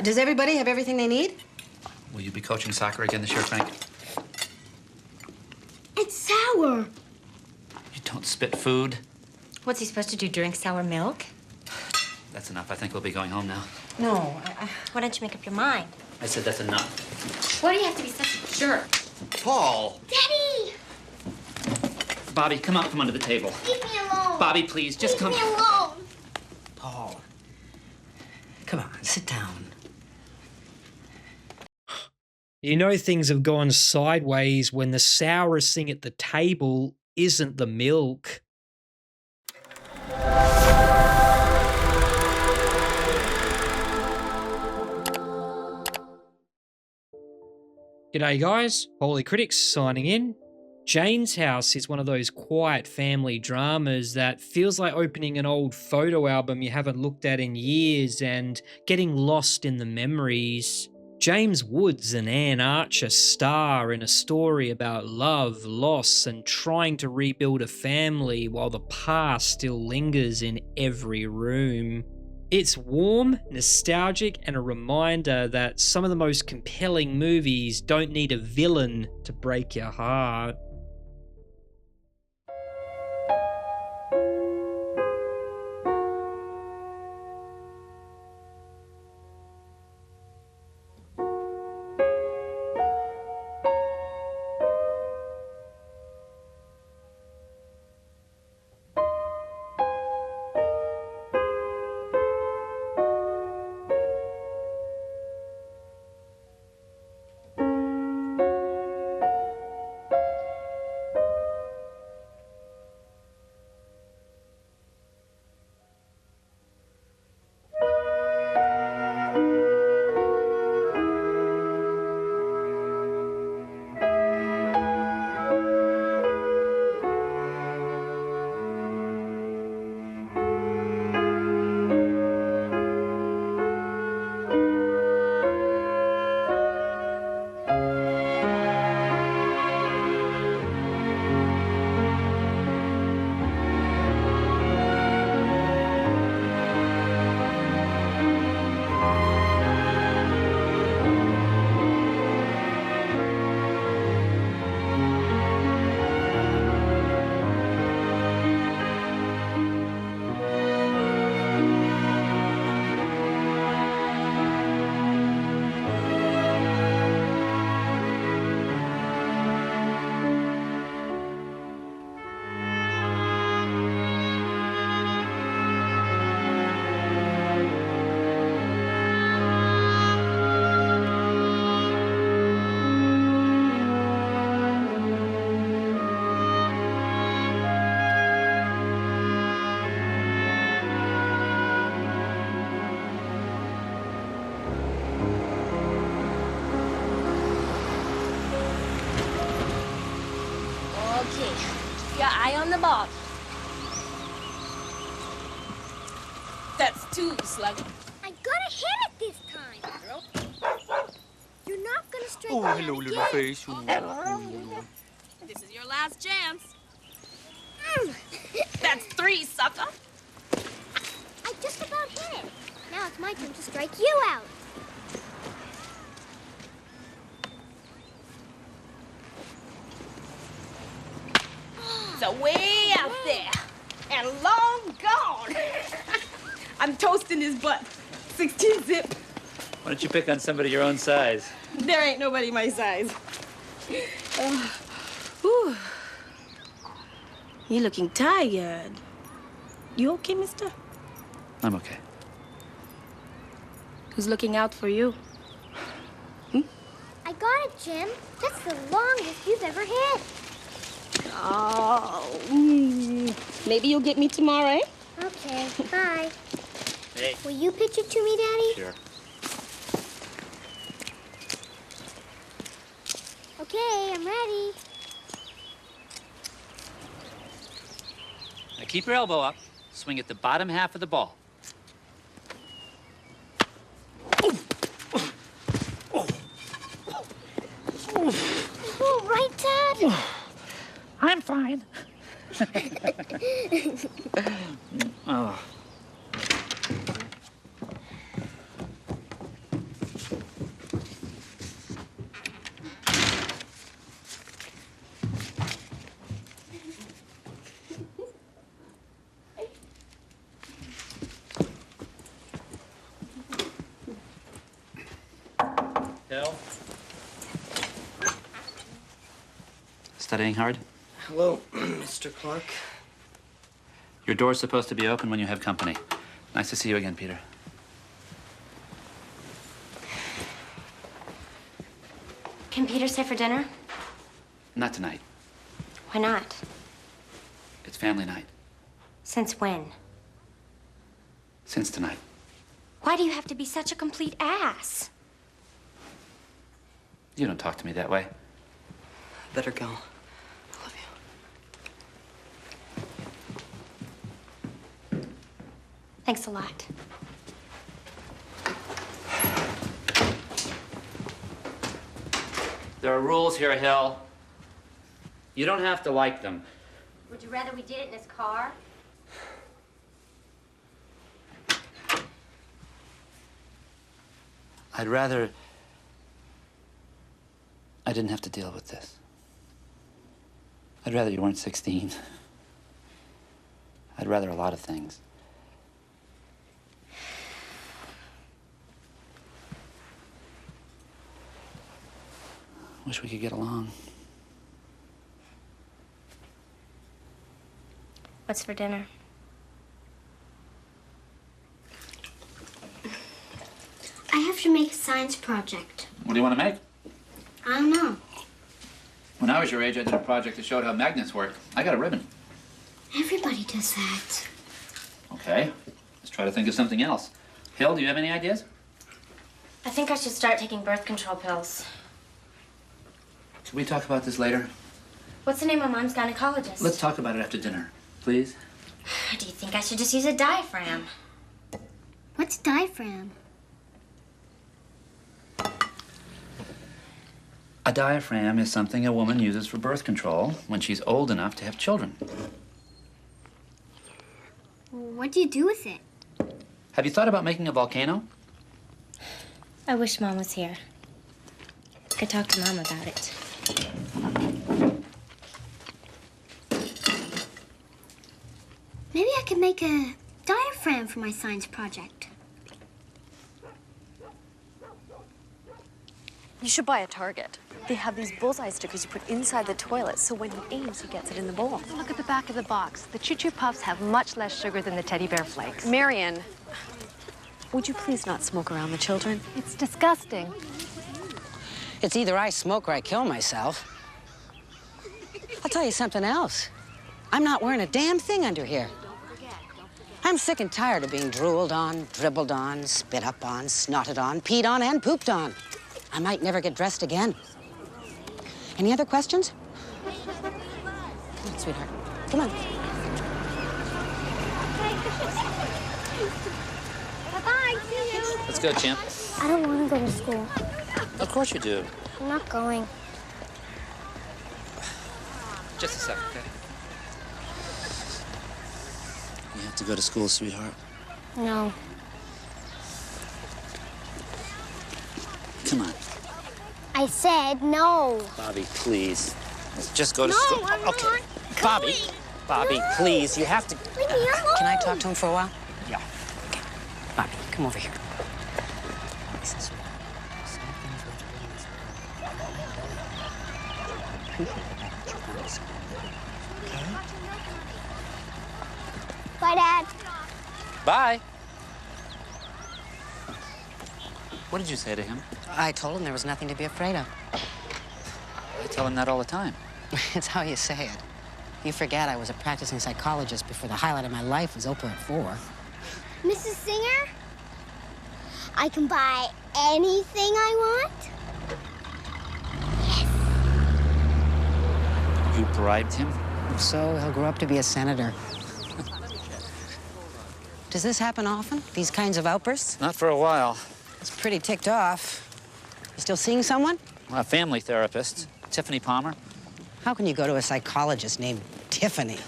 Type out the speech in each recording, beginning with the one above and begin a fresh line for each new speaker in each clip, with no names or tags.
Does everybody have everything they need?
Will you be coaching soccer again this year, Frank?
It's sour.
You don't spit food.
What's he supposed to do, drink sour milk?
That's enough. I think we'll be going home now.
No.
Why don't you make up your mind?
I said that's enough.
Why do you have to be such a jerk?
Paul!
Daddy!
Bobby, come out from under the table.
Leave me alone.
Bobby, please, just come.
Leave me alone.
Paul. Come on, sit down.
You know things have gone sideways when the sourest thing at the table isn't the milk. G'day guys, Holy Critics signing in. Jane's House is one of those quiet family dramas that feels like opening an old photo album you haven't looked at in years and getting lost in the memories. James Woods and Anne Archer star in a story about love, loss, and trying to rebuild a family while the past still lingers in every room. It's warm, nostalgic, and a reminder that some of the most compelling movies don't need a villain to break your heart.
Eye on the ball. That's two, Slugger.
I gotta hit it this time. You're not gonna strike me out
hello,
again.
little face.
This is your last chance. That's three, sucker.
I just about hit it. Now it's my turn to strike you out.
It's way out there and long gone. I'm toasting his butt. 16 zip.
Why don't you pick on somebody your own size?
There ain't nobody my size. Whew. You're looking tired. You okay, mister?
I'm okay.
Who's looking out for you?
I got it, Jim. That's the longest you've ever hit.
Oh, maybe you'll get me tomorrow, eh?
Okay, bye.
Hey.
Will you pitch it to me, Daddy?
Sure.
Okay, I'm ready.
Now keep your elbow up. Swing at the bottom half of the ball.
You all right, Dad?
I'm fine. Oh. Hill? Studying hard?
Hello, Mr. Clark.
Your door's supposed to be open when you have company. Nice to see you again, Peter.
Can Peter stay for dinner?
Not tonight.
Why not?
It's family night.
Since when?
Since tonight.
Why do you have to be such a complete ass?
You don't talk to me that way.
Better go. I love you.
Thanks a lot.
There are rules here, Hill. You don't have to like them.
Would you rather we did it in his car?
I'd rather I didn't have to deal with this. I'd rather you weren't 16. I'd rather a lot of things. Wish we could get along.
What's for dinner?
I have to make a science project.
What do you want to make?
I don't know.
When I was your age, I did a project that showed how magnets work. I got a ribbon.
Everybody does that.
Okay, let's try to think of something else. Hill, do you have any ideas?
I think I should start taking birth control pills.
Should we talk about this later?
What's the name of Mom's gynecologist?
Let's talk about it after dinner, please.
Do you think I should just use a diaphragm?
What's diaphragm?
A diaphragm is something a woman uses for birth control when she's old enough to have children.
What do you do with it?
Have you thought about making a volcano?
I wish Mom was here. I could talk to Mom about it.
Maybe I could make a diaphragm for my science project.
You should buy a Target. They have these bullseye stickers you put inside the toilet, so when he aims, he gets it in the bowl.
Look at the back of the box. The Choo Choo Puffs have much less sugar than the teddy bear flakes.
Marion, would you please not smoke around the children?
It's disgusting.
It's either I smoke or I kill myself. I'll tell you something else. I'm not wearing a damn thing under here. I'm sick and tired of being drooled on, dribbled on, spit up on, snotted on, peed on, and pooped on. I might never get dressed again. Any other questions? Come on, sweetheart. Come on.
Bye-bye, see you.
Let's go, champ.
I don't want to go to school.
Of course you do.
I'm not going.
Just a second, okay? You have to go to school, sweetheart.
No.
Come on.
I said no.
Bobby, please. Let's just go to
No,
school.
I'm
Okay.
not
Bobby.
going.
Bobby,
No.
please. You have to.
Leave me alone.
Can I talk to him for a while?
Yeah.
Okay. Bobby, come over here.
Bye, Dad.
Bye. What did you say to him?
I told him there was nothing to be afraid of.
I tell him that all the time.
It's how you say it. You forget I was a practicing psychologist before the highlight of my life was Oprah at 4.
Mrs. Singer, I can buy anything I want.
You bribed him?
So he'll grow up to be a senator. Does this happen often, these kinds of outbursts?
Not for a while.
It's pretty ticked off. You still seeing someone?
A family therapist, Tiffany Palmer.
How can you go to a psychologist named Tiffany?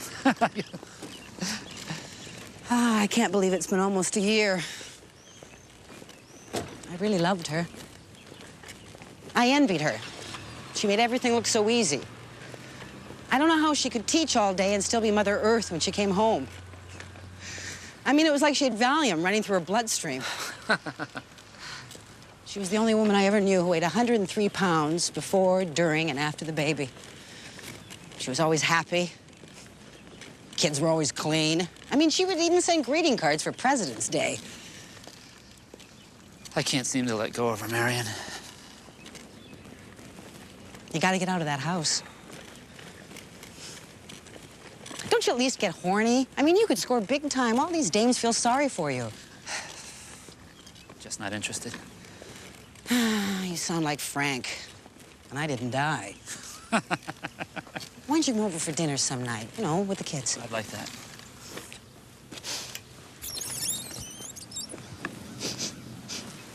I can't believe it's been almost a year. I really loved her. I envied her. She made everything look so easy. I don't know how she could teach all day and still be Mother Earth when she came home. I mean, it was like she had Valium running through her bloodstream. She was the only woman I ever knew who weighed 103 pounds before, during, and after the baby. She was always happy. Kids were always clean. I mean, she would even send greeting cards for President's Day.
I can't seem to let go of her, Marion.
You gotta get out of that house. Don't you at least get horny? I mean, you could score big time. All these dames feel sorry for you.
Just not interested.
You sound like Frank. And I didn't die. Why don't you come over for dinner some night? You know, with the kids.
I'd like that.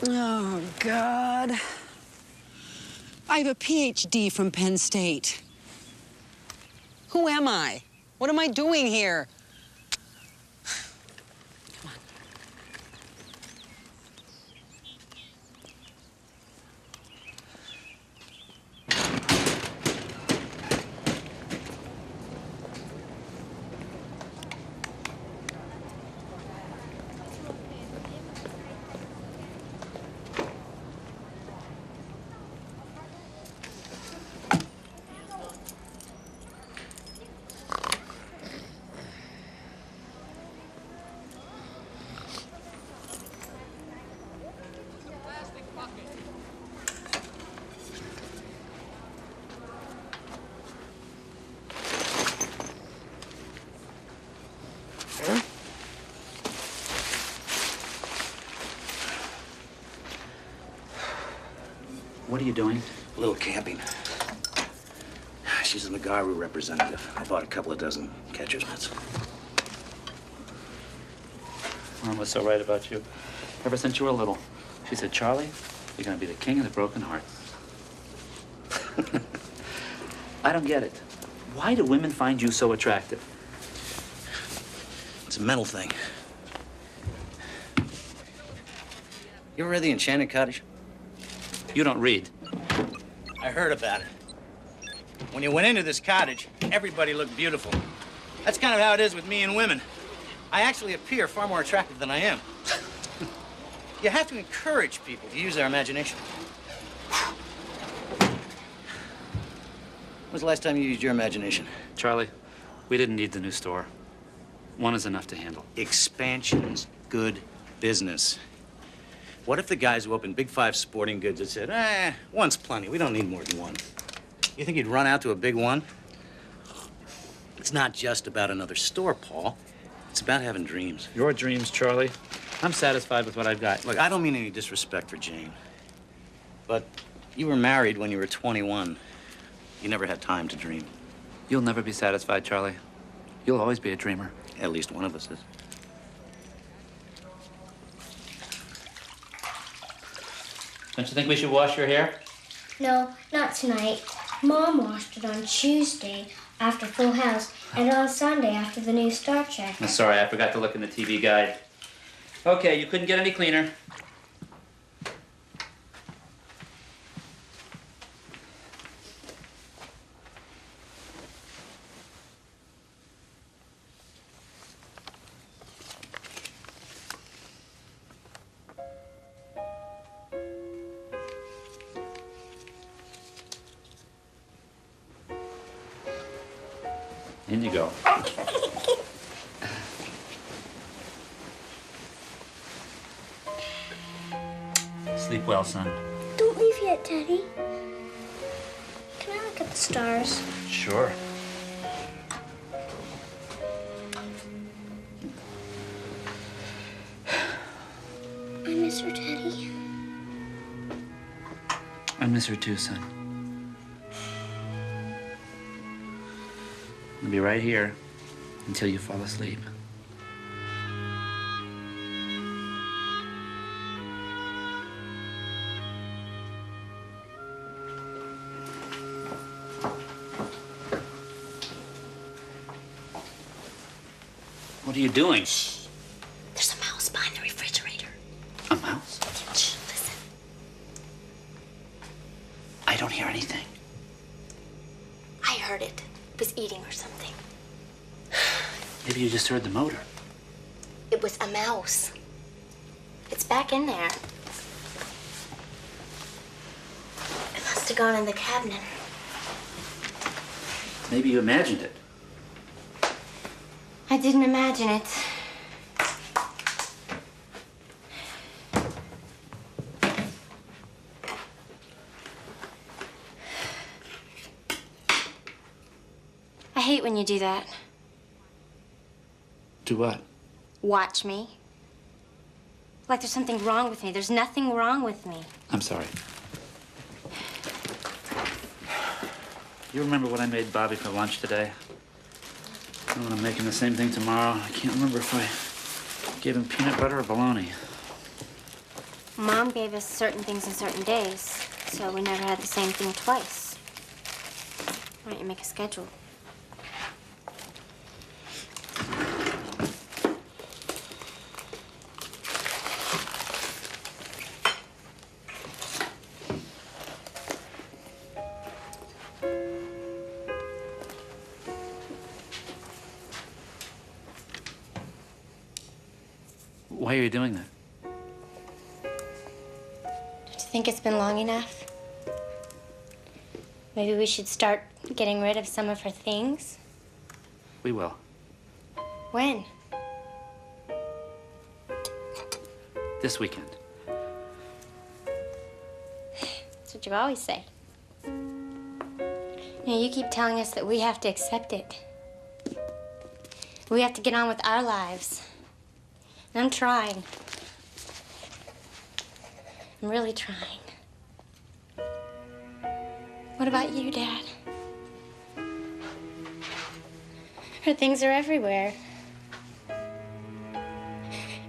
Oh, God. I have a PhD from Penn State. Who am I? What am I doing here? Come on.
What are you doing?
A little camping. She's a McGarry representative. I bought a couple of dozen catcher's mitts.
Mom was so right about you. Ever since you were little. She said, Charlie, you're gonna be the king of the broken heart. I don't get it. Why do women find you so attractive?
It's a mental thing. You ever read The Enchanted Cottage?
You don't read.
I heard about it. When you went into this cottage, everybody looked beautiful. That's kind of how it is with me and women. I actually appear far more attractive than I am. You have to encourage people to use their imagination. When was the last time you used your imagination?
Charlie, we didn't need the new store. One is enough to handle.
Expansion's good business. What if the guys who opened Big Five Sporting Goods had said, one's plenty, we don't need more than one? You think you'd run out to a big one? It's not just about another store, Paul. It's about having dreams.
Your dreams, Charlie. I'm satisfied with what I've got.
Look, I don't mean any disrespect for Jane, but you were married when you were 21. You never had time to dream.
You'll never be satisfied, Charlie. You'll always be a dreamer.
At least one of us is.
Don't you think we should wash your hair?
No, not tonight. Mom washed it on Tuesday after Full House and on Sunday after the new Star Trek.
I'm sorry, I forgot to look in the TV guide. Okay, you couldn't get any cleaner. In you go. Sleep well, son.
Don't leave yet, Daddy. Can I look at the stars?
Sure.
I miss her, Daddy.
I miss her too, son. I'll be right here until you fall asleep. What are you doing?
Shh. There's a mouse behind the refrigerator.
A mouse?
Shh, listen.
I don't hear anything.
I heard it. It was eating or something.
Maybe you just heard the motor.
It was a mouse. It's back in there. have gone in the cabinet.
Maybe you imagined it.
I didn't imagine it. I hate when you do that.
Do what?
Watch me. Like there's something wrong with me. There's nothing wrong with me.
I'm sorry. You remember what I made Bobby for lunch today? I want to make him the same thing tomorrow. I can't remember if I gave him peanut butter or bologna.
Mom gave us certain things on certain days, so we never had the same thing twice. Why don't you make a schedule?
Why are you doing that?
Don't you think it's been long enough? Maybe we should start getting rid of some of her things?
We will.
When?
This weekend.
That's what you always say. You keep telling us that we have to accept it. We have to get on with our lives. And I'm trying. I'm really trying. What about you, Dad? Her things are everywhere.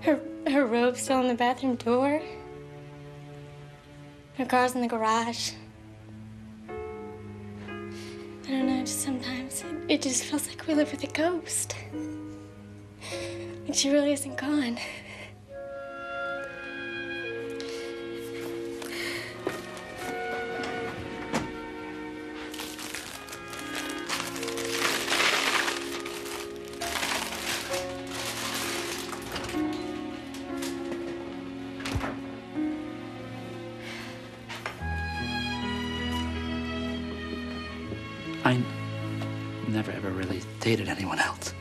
Her robe's still on the bathroom door. Her car's in the garage. I don't know, just sometimes it just feels like we live with a ghost. Like she really isn't gone.
I never ever really dated anyone else.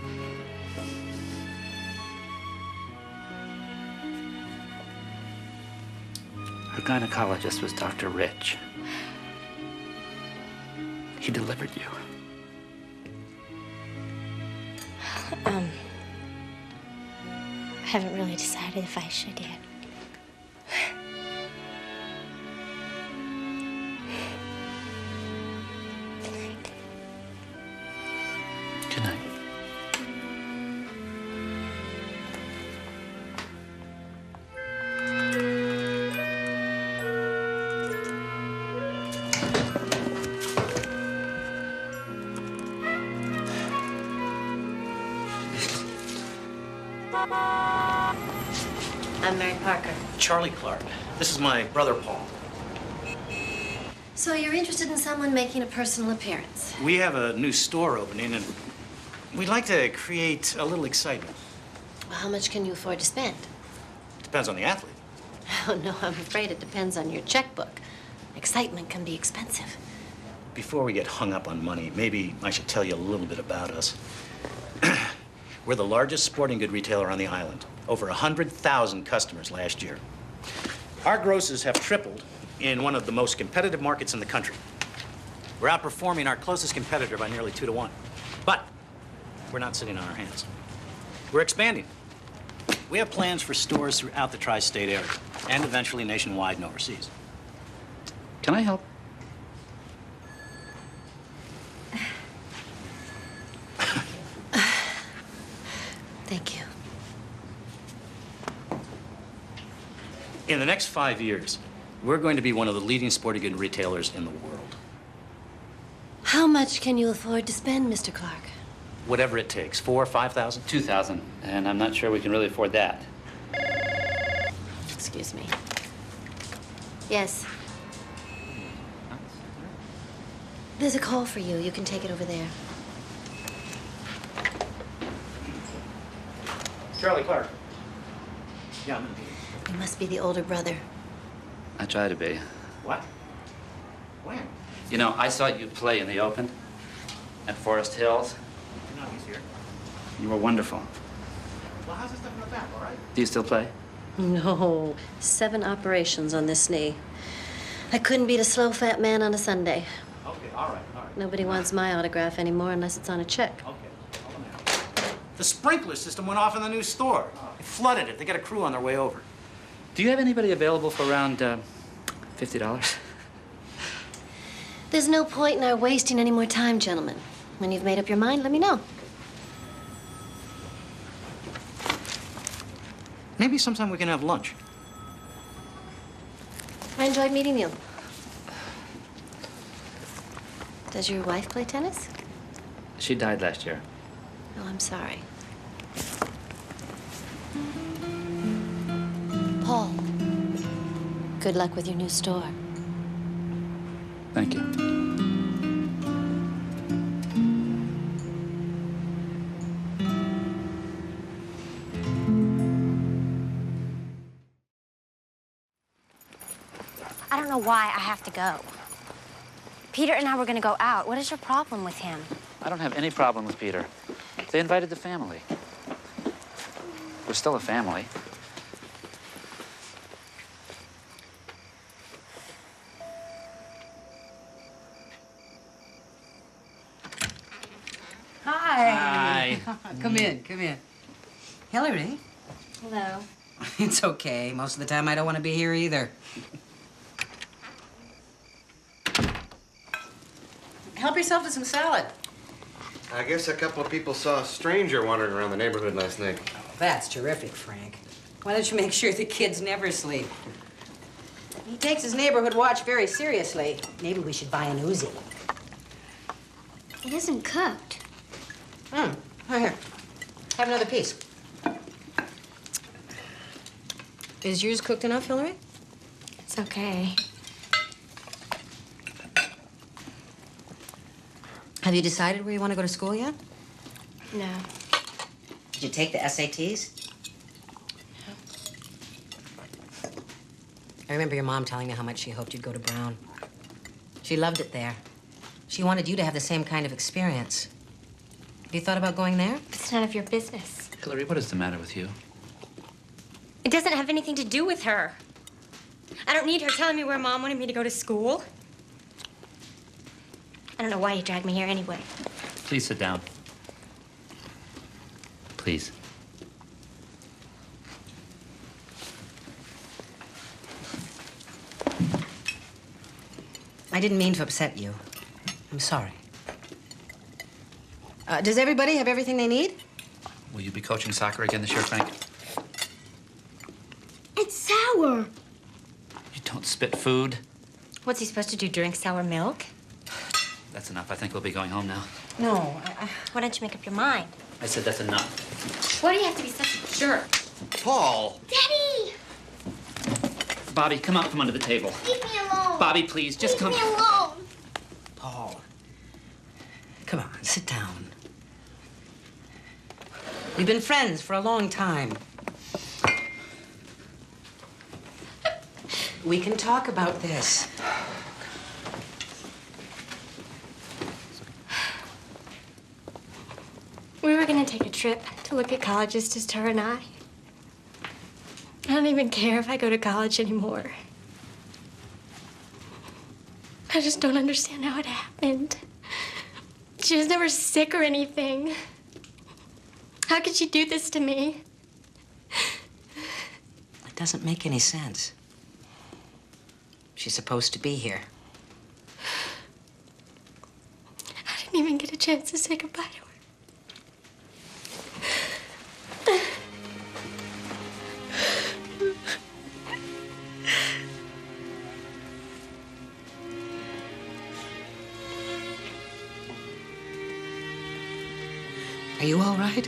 Her gynecologist was Dr. Rich. He delivered you.
I haven't really decided if I should yet.
Good night.
I'm Mary Parker.
Charlie Clark. This is my brother, Paul.
So you're interested in someone making a personal appearance?
We have a new store opening, and we'd like to create a little excitement.
Well, how much can you afford to spend?
Depends on the athlete.
Oh, no, I'm afraid it depends on your checkbook. Excitement can be expensive.
Before we get hung up on money, maybe I should tell you a little bit about us. We're the largest sporting good retailer on the island. Over 100,000 customers last year. Our grosses have tripled in one of the most competitive markets in the country. We're outperforming our closest competitor by nearly 2 to 1. But we're not sitting on our hands. We're expanding. We have plans for stores throughout the tri-state area and eventually nationwide and overseas.
Can I help?
Thank you.
In the next 5 years, we're going to be one of the leading sporting good retailers in the world.
How much can you afford to spend, Mr. Clark?
Whatever it takes, 4,000 or 5,000?
2,000, and I'm not sure we can really afford that.
Excuse me. Yes. There's a call for you. You can take it over there.
Charlie Clark. Yeah, I'm gonna be.
You must be the older brother.
I try to be.
What? When?
You know, I saw you play in the open at Forest Hills.
You know he's here.
You were wonderful.
Well, how's this stuff in the back, all right?
Do you still play?
No, 7 operations on this knee. I couldn't beat a slow fat man on a Sunday.
Okay, all right.
Nobody wants my autograph anymore unless it's on a check.
Okay, hold on now. The sprinkler system went off in the new store. They flooded it. They got a crew on their way over.
Do you have anybody available for around $50?
There's no point in our wasting any more time, gentlemen. When you've made up your mind, let me know.
Maybe sometime we can have lunch.
I enjoyed meeting you. Does your wife play tennis?
She died last year.
Oh, I'm sorry. Paul, good luck with your new store.
Thank you.
I don't know why I have to go. Peter and I were gonna go out. What is your problem with him?
I don't have any problem with Peter. They invited the family. We're still a family.
Hi.
Hi.
Come in, come in. Hillary.
Hello.
It's okay. Most of the time I don't want to be here either. Help yourself to some salad.
I guess a couple of people saw a stranger wandering around the neighborhood last night.
Oh, that's terrific, Frank. Why don't you make sure the kids never sleep? He takes his neighborhood watch very seriously. Maybe we should buy an Uzi.
It isn't cooked.
Right here. Have another piece. Is yours cooked enough, Hillary?
It's okay.
Have you decided where you want to go to school yet?
No.
Did you take the SATs? I remember your mom telling me how much she hoped you'd go to Brown. She loved it there. She wanted you to have the same kind of experience. Have you thought about going there?
It's none of your business.
Hillary, what is the matter with you?
It doesn't have anything to do with her. I don't need her telling me where Mom wanted me to go to school. I don't know why you dragged me here anyway.
Please sit down. Please.
I didn't mean to upset you. I'm sorry. Does everybody have everything they need?
Will you be coaching soccer again this year, Frank?
It's sour.
You don't spit food.
What's he supposed to do, drink sour milk?
That's enough. I think we'll be going home now.
No,
Why don't you make up your mind?
I said that's enough.
Why do you have to be such a jerk?
Paul!
Daddy!
Bobby, come out from under the table.
Leave me alone.
Bobby, please, just come.
Leave me alone.
Paul. Come on, sit down. We've been friends for a long time. We can talk about this.
We were gonna take a trip to look at colleges, just her and I. I don't even care if I go to college anymore. I just don't understand how it happened. She was never sick or anything. How could she do this to me?
It doesn't make any sense. She's supposed to be here.
I didn't even get a chance to say goodbye to her.
Are you all right?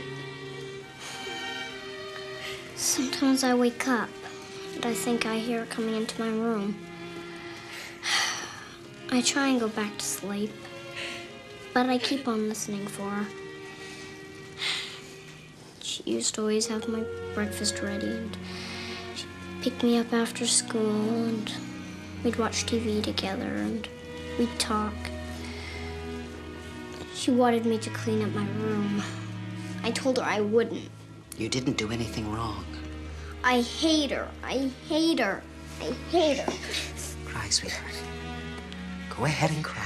Sometimes I wake up and I think I hear her coming into my room. I try and go back to sleep, but I keep on listening for her. She used to always have my breakfast ready and she'd pick me up after school and we'd watch TV together and
We'd talk. She wanted me to clean up my room. I told her I wouldn't.
You didn't do anything wrong.
I hate her. I hate her. I hate her.
Cry, sweetheart. Go ahead and cry.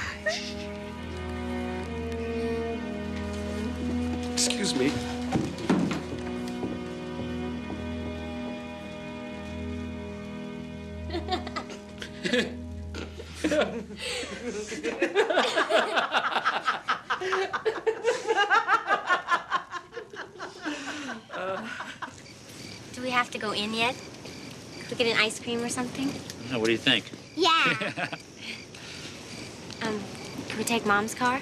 Excuse me.
Do we have to go in yet? Could we get an ice cream or something?
What do you think?
Yeah. Can we take Mom's car?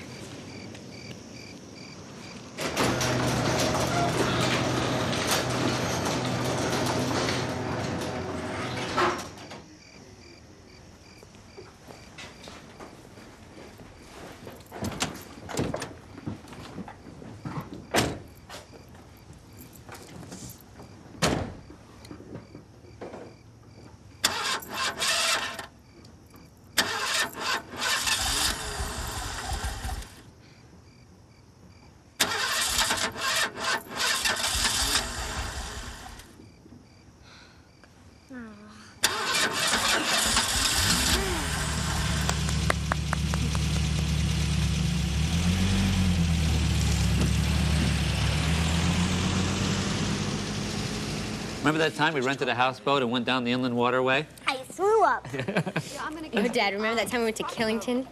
Remember that time we rented a houseboat and went down the inland waterway?
I threw up.
Oh, Dad, remember that time we went to Killington?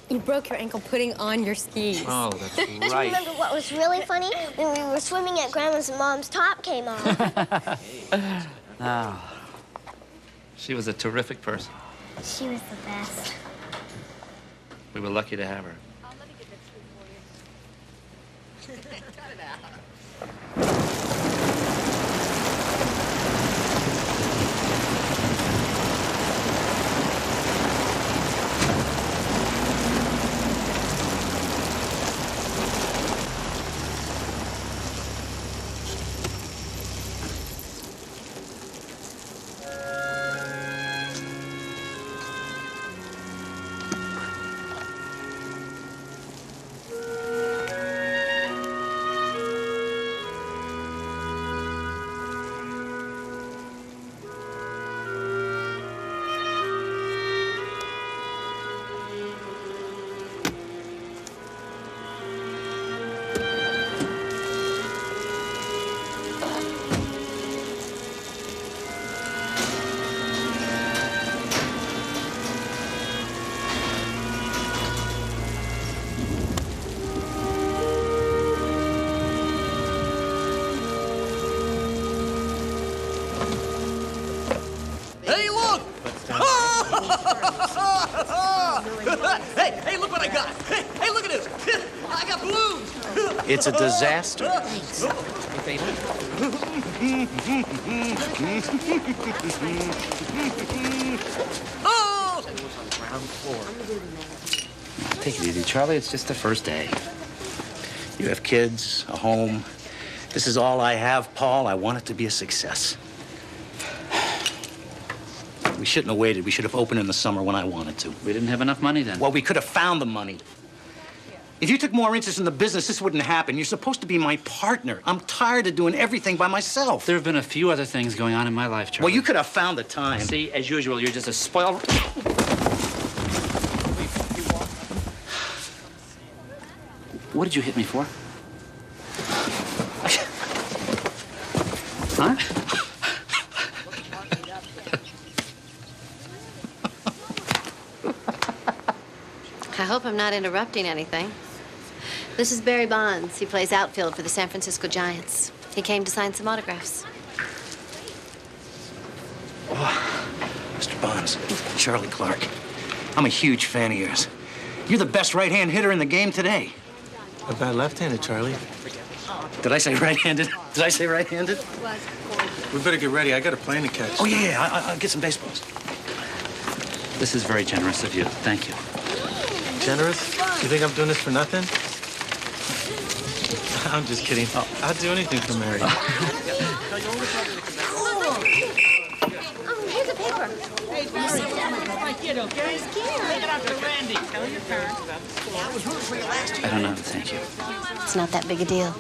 You broke your ankle putting on your skis.
Oh, that's
Do you
right.
remember what was really funny? When we were swimming at Grandma's and Mom's top came off.
Oh. She was a terrific person.
She was the best.
We were lucky to have her.
Hey, look! hey, look what I got! Hey, look at this! I got balloons!
It's a disaster.
Oh!
Take it easy, Charlie. It's just the first day. You have kids, a home. This is all I have, Paul. I want it to be a success. We shouldn't have waited. We should have opened in the summer when I wanted to.
We didn't have enough money then.
Well, we could have found the money. If you took more interest in the business, this wouldn't happen. You're supposed to be my partner. I'm tired of doing everything by myself.
There have been a few other things going on in my life, Charlie.
Well, you could have found the time.
See, as usual, you're just a spoiled... What did you hit me for? Huh?
I hope I'm not interrupting anything. This is Barry Bonds. He plays outfield for the San Francisco Giants. He came to sign some autographs.
Oh, Mr. Bonds, Charlie Clark. I'm a huge fan of yours. You're the best right-hand hitter in the game today.
A bad left-handed, Charlie.
Did I say right-handed? Did I say right-handed?
We better get ready. I got a plane to catch.
Oh, yeah. I'll get some baseballs.
This is very generous of you. Thank you.
Generous? You think I'm doing this for nothing? I'm just kidding. I'd do anything for Mary.
Here's a paper.
my kid, okay? Take it out to Randy. Tell your parents about the store. I was rooting for you last year. I don't know. Thank you.
It's not that big a deal.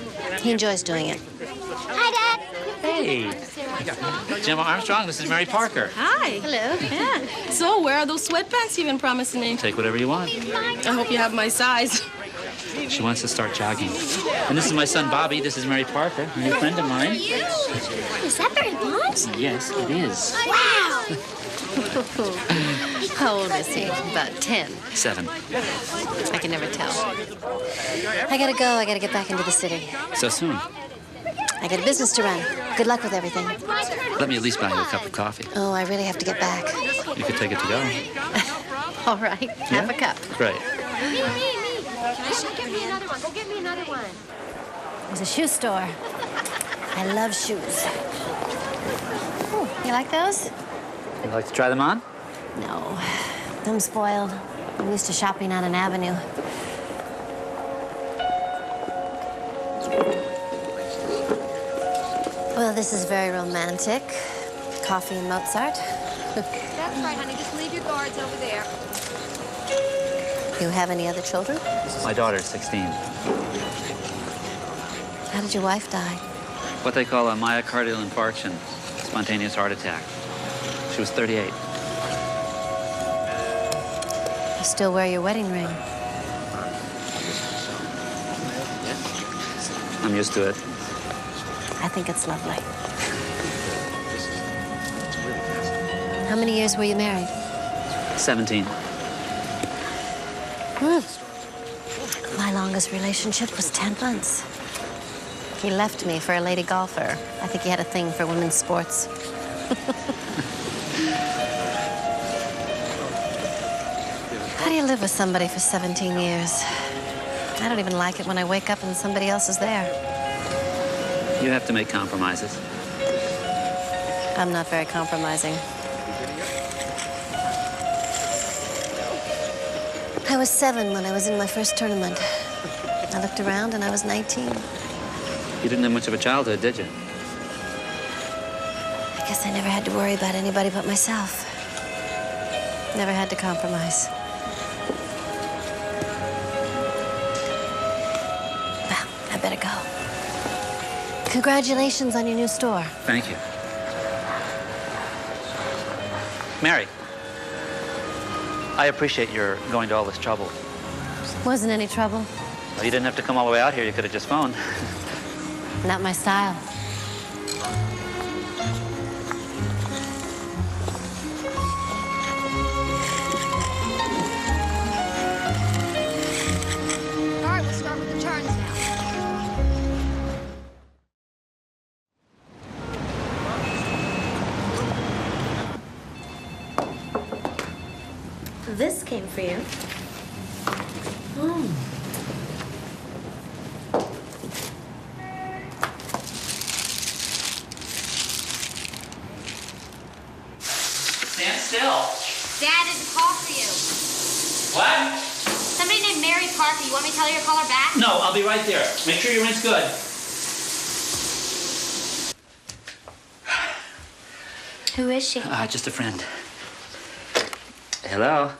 He enjoys doing it.
Hi, Dad.
Hey. Gemma Armstrong, this is Mary Parker.
Hi.
Hello.
Yeah. So, where are those sweatpants you've been promising me?
Take whatever you want.
I hope you have my size.
She wants to start jogging. And this is my son, Bobby. This is Mary Parker, a new friend of mine.
Is that Barry Bonds?
Yes, it is.
Wow.
How old is he? About 10.
7.
I can never tell. I gotta go. I gotta get back into the city.
So soon.
I got a business to run. Good luck with everything.
Let me at least buy you a cup of coffee.
Oh, I really have to get back.
You could take it to go.
All right. Half a cup.
Great.
Get me another one. Go get me another one.
There's a shoe store. I love shoes. Ooh, you like those?
Would you like to try them on?
No. I'm spoiled. I'm used to shopping on an avenue. Well, this is very romantic. Coffee and Mozart.
That's right, honey. Just leave your guards over there.
You have any other children?
My daughter's 16.
How did your wife die?
What they call a myocardial infarction, spontaneous heart attack. She was 38.
You still wear your wedding ring.
I'm used to it.
I think it's lovely. How many years were you married?
17.
My longest relationship was 10 months. He left me for a lady golfer. I think he had a thing for women's sports. How do you live with somebody for 17 years? I don't even like it when I wake up and somebody else is there.
You have to make compromises.
I'm not very compromising. I was 7 when I was in my first tournament. I looked around and I was 19.
You didn't have much of a childhood, did you?
I guess I never had to worry about anybody but myself. Never had to compromise. Well, I better go. Congratulations on your new store.
Thank you. Mary, I appreciate your going to all this trouble.
Wasn't any trouble.
Well, you didn't have to come all the way out here. You could have just phoned.
Not my style.
All right, we'll start with the turns now.
This came for you.
Stand still.
Dad, there's a call for you.
What?
Somebody named Mary Parker. You want me to tell her to call her back?
No, I'll be right there. Make sure your rent's good.
Who is she?
Just a friend. Hello?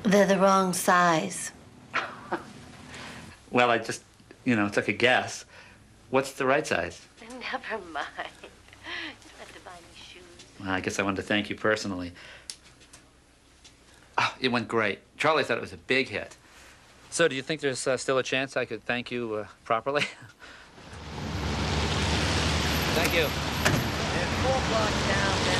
They're the wrong size.
Well, I just, took a guess. What's the right size?
Never mind. You don't have to buy me shoes.
Well, I guess I wanted to thank you personally. Oh, it went great. Charlie thought it was a big hit. So do you think there's still a chance I could thank you properly? Thank you.
And 4 blocks down, then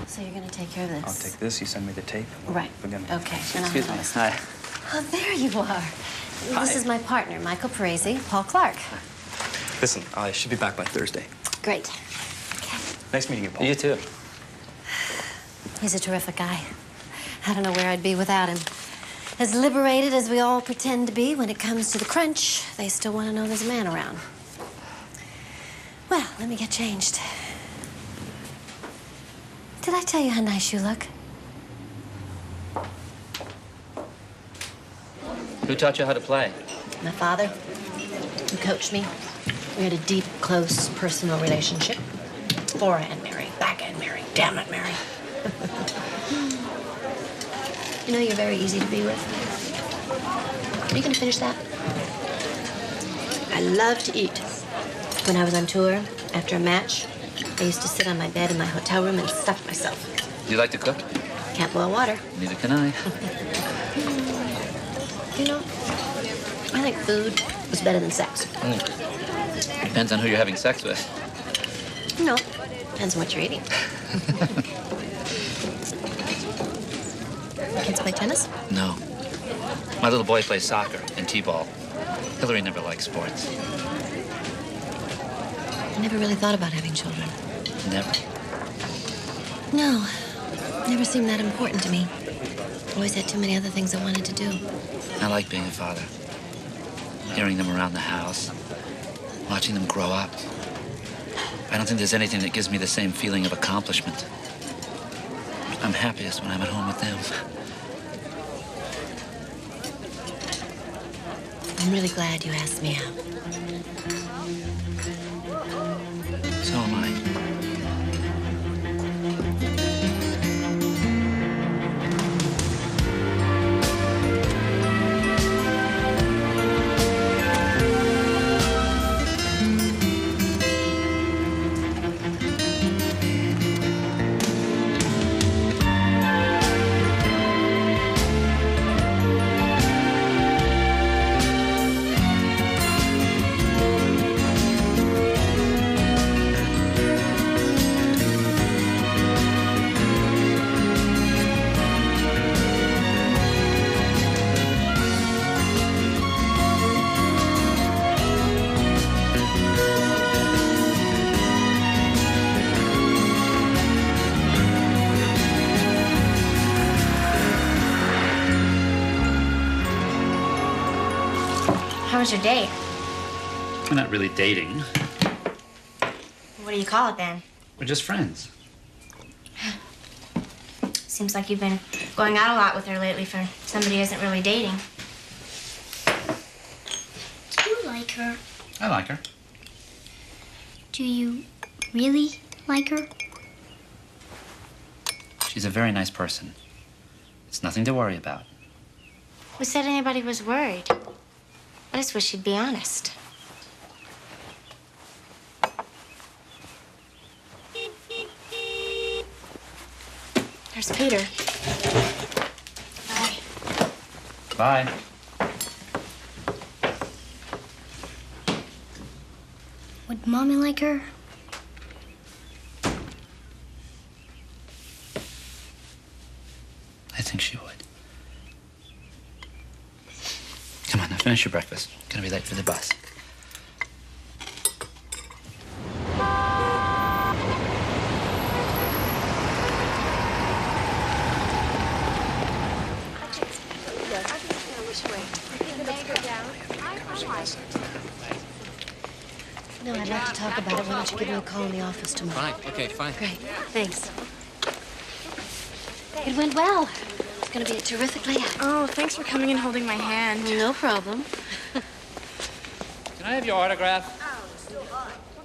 So you're going to take care of this?
I'll take this. You send me the tape.
Right.
Forget me.
Okay.
Excuse me. Hi.
Oh, there you are. This is my partner, Michael Parisi, Paul Clark.
Listen, I should be back by Thursday.
Great.
Nice meeting you, Paul.
You too.
He's a terrific guy. I don't know where I'd be without him. As liberated as we all pretend to be when it comes to the crunch, they still want to know there's a man around. Well, let me get changed. Did I tell you how nice you look?
Who taught you how to play?
My father. who coached me. We had a deep, close, personal relationship. Forehand Mary, backhand Mary, damn it, Mary. You know, you're very easy to be with. Are you gonna finish that? I love to eat. When I was on tour, after a match, I used to sit on my bed in my hotel room and stuff myself.
Do you like to cook?
Can't boil water.
Neither can I.
You know, I think food is better than sex.
Depends on who you're having sex with.
No, depends on what you're eating. Kids play tennis?
No. My little boy plays soccer and t-ball. Hillary never liked sports.
I never really thought about having children.
Never.
No, never seemed that important to me. Always had too many other things I wanted to do.
I like being a father. Hearing them around the house. Watching them grow up. I don't think there's anything that gives me the same feeling of accomplishment. I'm happiest when I'm at home with them.
I'm really glad you asked me out.
So am I.
How was your date?
We're not really dating.
What do you call it then?
We're just friends.
Seems like you've been going out a lot with her lately for somebody who isn't really dating.
Do you like her?
I like her.
Do you really like her?
She's a very nice person. It's nothing to worry about.
Who said anybody was worried? I just wish she'd be honest. There's Peter. Bye.
Bye.
Would Mommy like her?
I think she would. Come on, now finish your breakfast. Gonna be late for the bus.
No, I'd like to talk about it. Why don't you give me a call in the office tomorrow?
Fine, okay, fine.
Great, thanks. It went well. It's gonna be a terrific layout.
Oh, thanks for coming and holding my hand.
No problem.
Can I have your autograph?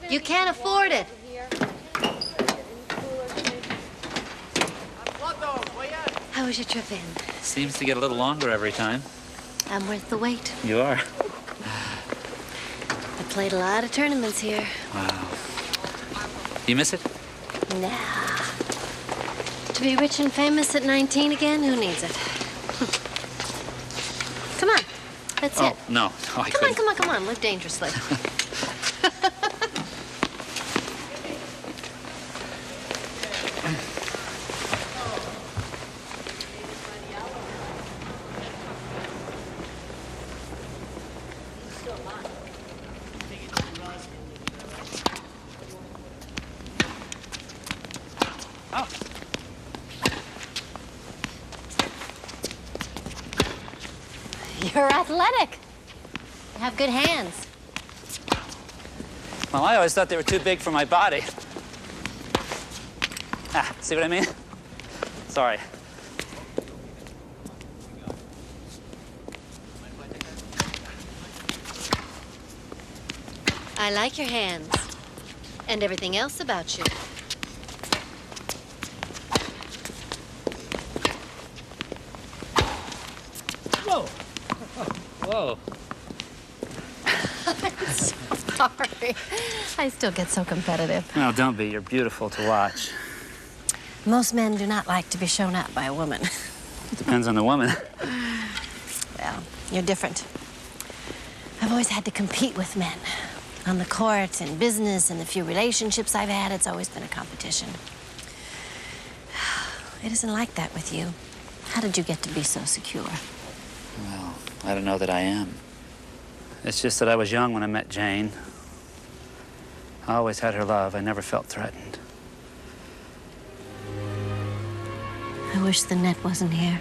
You can't afford it. How was your trip in?
Seems to get a little longer every time.
I'm worth the wait.
You are.
I played a lot of tournaments here.
Wow. You miss it?
Nah. To be rich and famous at 19 again, who needs it? Come on, that's it.
No, I
Come
couldn't.
on, live dangerously. You're athletic. You have good hands.
Well, I always thought they were too big for my body. Ah, see what I mean? Sorry.
I like your hands. And everything else about you.
Whoa. Whoa.
I'm so sorry. I still get so competitive.
No, don't be. You're beautiful to watch.
Most men do not like to be shown up by a woman.
Depends on the woman.
Well, you're different. I've always had to compete with men. On the court, in business, and the few relationships I've had, it's always been a competition. It isn't like that with you. How did you get to be so secure?
Well, I don't know that I am. It's just that I was young when I met Jane. I always had her love. I never felt threatened.
I wish the net wasn't here.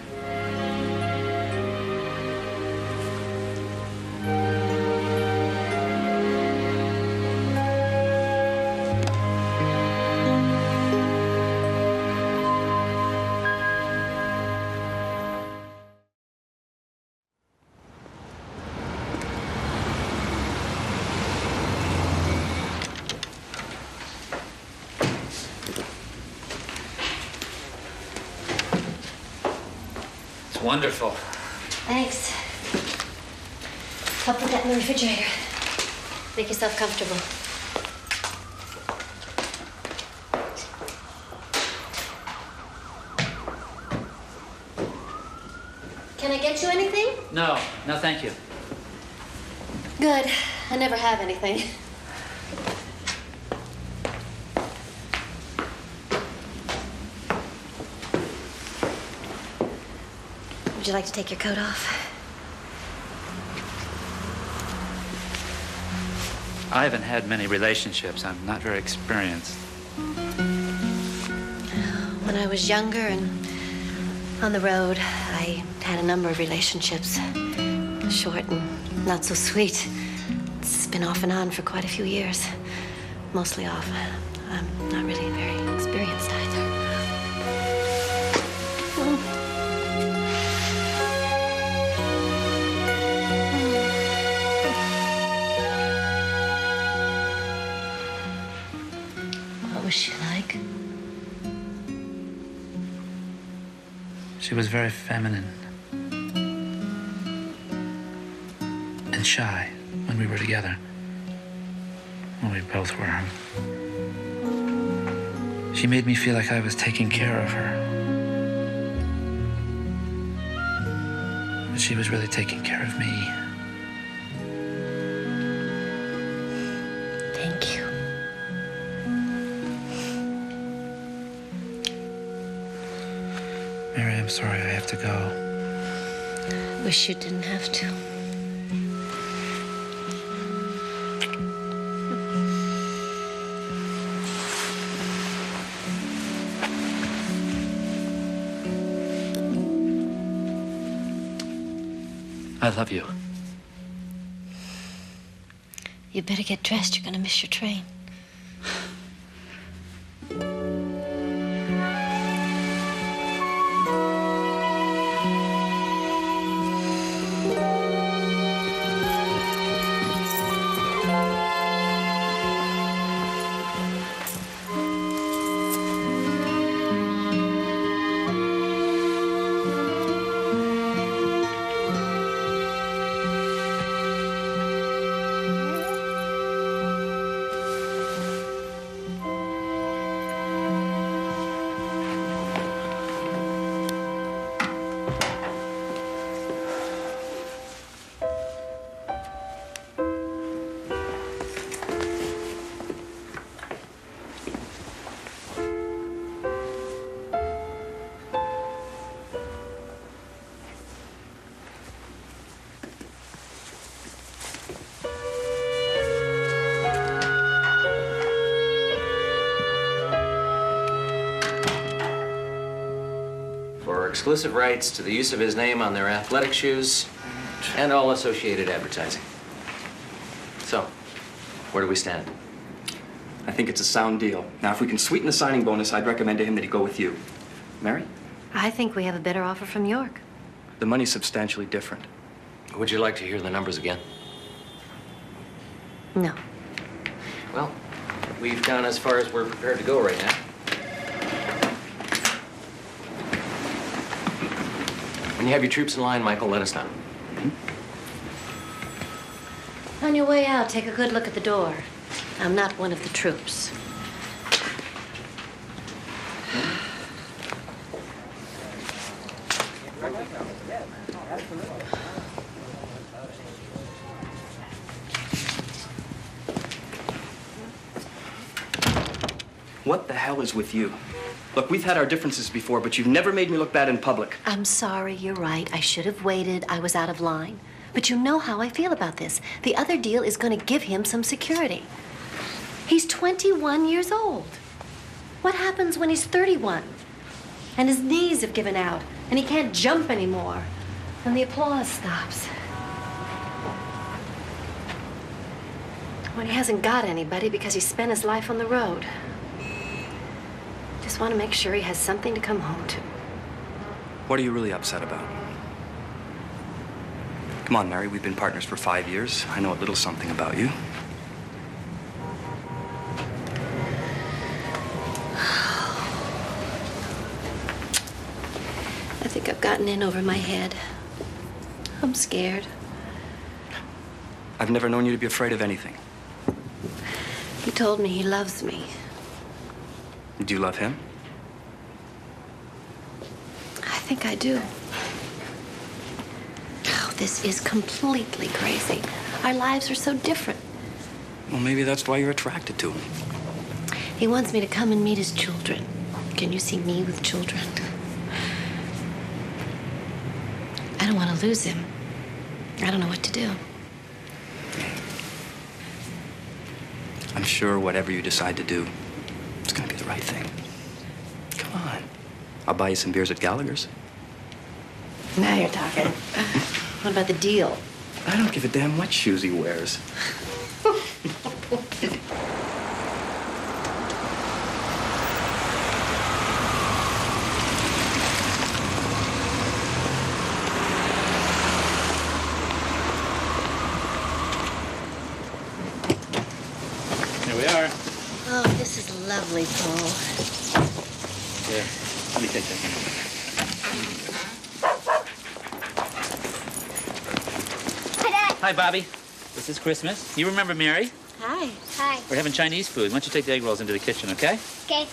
Wonderful.
Thanks. I'll put that in the refrigerator. Make yourself comfortable. Can I get you anything?
No, thank you.
Good. I never have anything. Would you like to take your coat off?
I haven't had many relationships. I'm not very experienced.
When I was younger and on the road, I had a number of relationships. Short and not so sweet. It's been off and on for quite a few years. Mostly off. I'm not really very experienced either. What was she like?
She was very feminine and shy when we were together. Well, we both were. She made me feel like I was taking care of her. But she was really taking care of me.
Thank you.
Mary, I'm sorry I have to go.
Wish you didn't have to.
I love you.
You better get dressed. You're gonna miss your train.
Exclusive rights to the use of his name on their athletic shoes and all associated advertising. So, where do we stand?
I think it's a sound deal. Now, if we can sweeten the signing bonus, I'd recommend to him that he go with you. Mary?
I think we have a better offer from York.
The money's substantially different.
Would you like to hear the numbers again?
No.
Well, we've gone as far as we're prepared to go right now. When you have your troops in line, Michael, let us know.
On your way out, take a good look at the door. I'm not one of the troops.
What the hell is with you? Look, we've had our differences before, but you've never made me look bad in public.
I'm sorry, you're right. I should have waited. I was out of line. But you know how I feel about this. The other deal is going to give him some security. He's 21 years old. What happens when he's 31? And his knees have given out, and he can't jump anymore, and the applause stops. When he hasn't got anybody because he spent his life on the road. Just want to make sure he has something to come home to.
What are you really upset about? Come on, Mary, we've been partners for 5 years. I know a little something about you.
I think I've gotten in over my head. I'm scared.
I've never known you to be afraid of anything.
He told me he loves me.
Do you love him?
I think I do. Oh, this is completely crazy. Our lives are so different.
Well, maybe that's why you're attracted to him.
He wants me to come and meet his children. Can you see me with children? I don't want to lose him. I don't know what to do.
I'm sure whatever you decide to do, it's gonna be the right thing. Come on. I'll buy you some beers at Gallagher's.
Now you're talking. What about the deal?
I don't give a damn what shoes he wears.
Here we are.
Oh, this is lovely, Paul.
Here, let me take that one.
Hi, Dad.
Hi, Bobby. This is Christmas. You remember Mary?
Hi.
Hi.
We're having Chinese food. Why don't you take the egg rolls into the kitchen, okay?
Okay.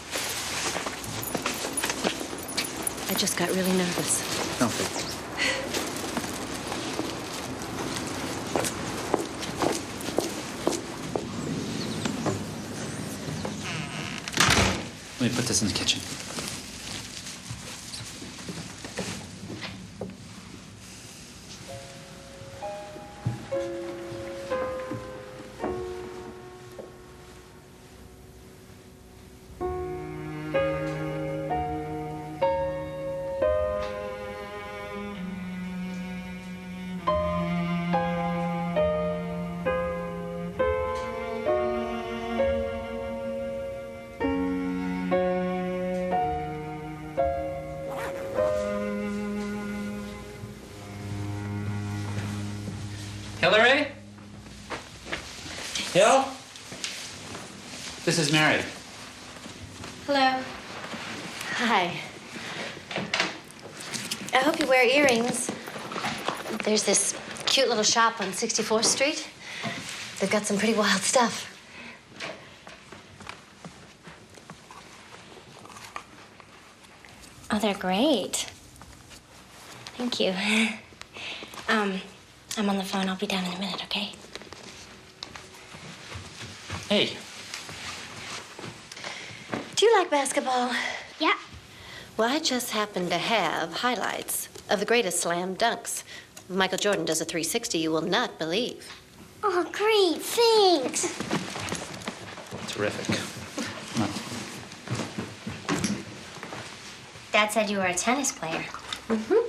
I just got really nervous.
Okay. Let me put this in the kitchen. Hillary? Hill? This is Mary.
Hello.
Hi. I hope you wear earrings. There's this cute little shop on 64th Street. They've got some pretty wild stuff.
Oh, they're great. Thank you. I'm on the phone. I'll be down in a minute, okay?
Hey.
Do you like basketball?
Yeah.
Well, I just happen to have highlights of the greatest slam dunks. Michael Jordan does a 360 you will not believe.
Oh, great. Thanks.
Terrific. Come on.
Dad said you were a tennis player.
Mm-hmm.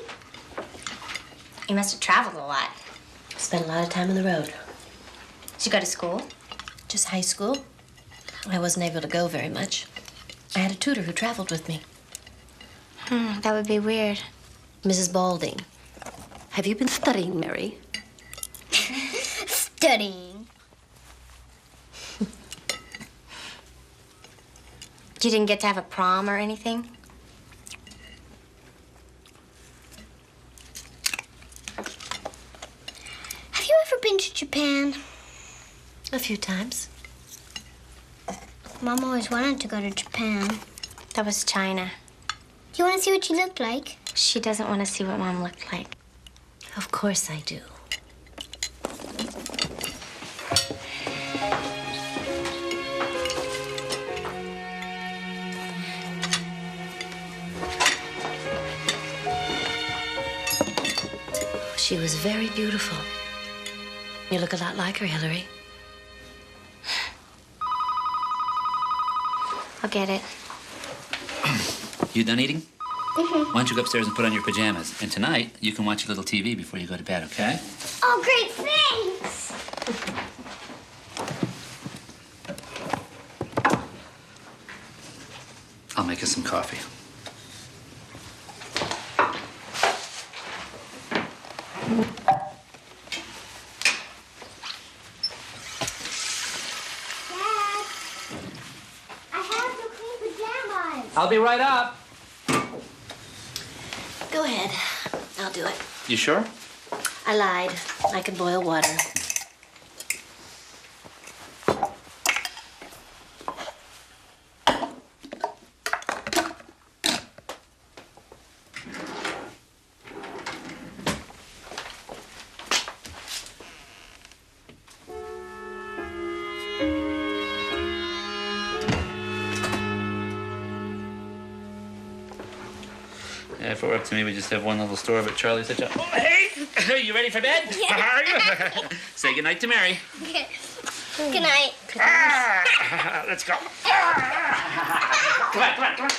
You must have traveled a lot.
Spent a lot of time on the road.
Did you go to school?
Just high school. I wasn't able to go very much. I had a tutor who traveled with me.
That would be weird.
Mrs. Balding. Have you been studying, Mary?
Studying.
You didn't get to have a prom or anything?
Have you ever been to Japan?
A few times.
Mom always wanted to go to Japan.
That was China.
Do you want to see what she looked like?
She doesn't want to see what Mom looked like.
Of course I do. She was very beautiful. You look a lot like her, Hillary.
I'll get it.
You done eating?
Mm-hmm.
Why don't you go upstairs and put on your pajamas? And tonight, you can watch a little TV before you go to bed, okay?
Oh, great, thanks!
I'll make us some coffee. I'll be right up.
Go ahead. I'll do it.
You sure?
I lied. I can boil water.
Yeah, if it were up to me, we just have one little store, but Charlie's such a... Oh, hey! You ready for bed?
Yeah.
How are you? Say goodnight to Mary.
Okay. Good night.
Let's go. Come on, come on, come on.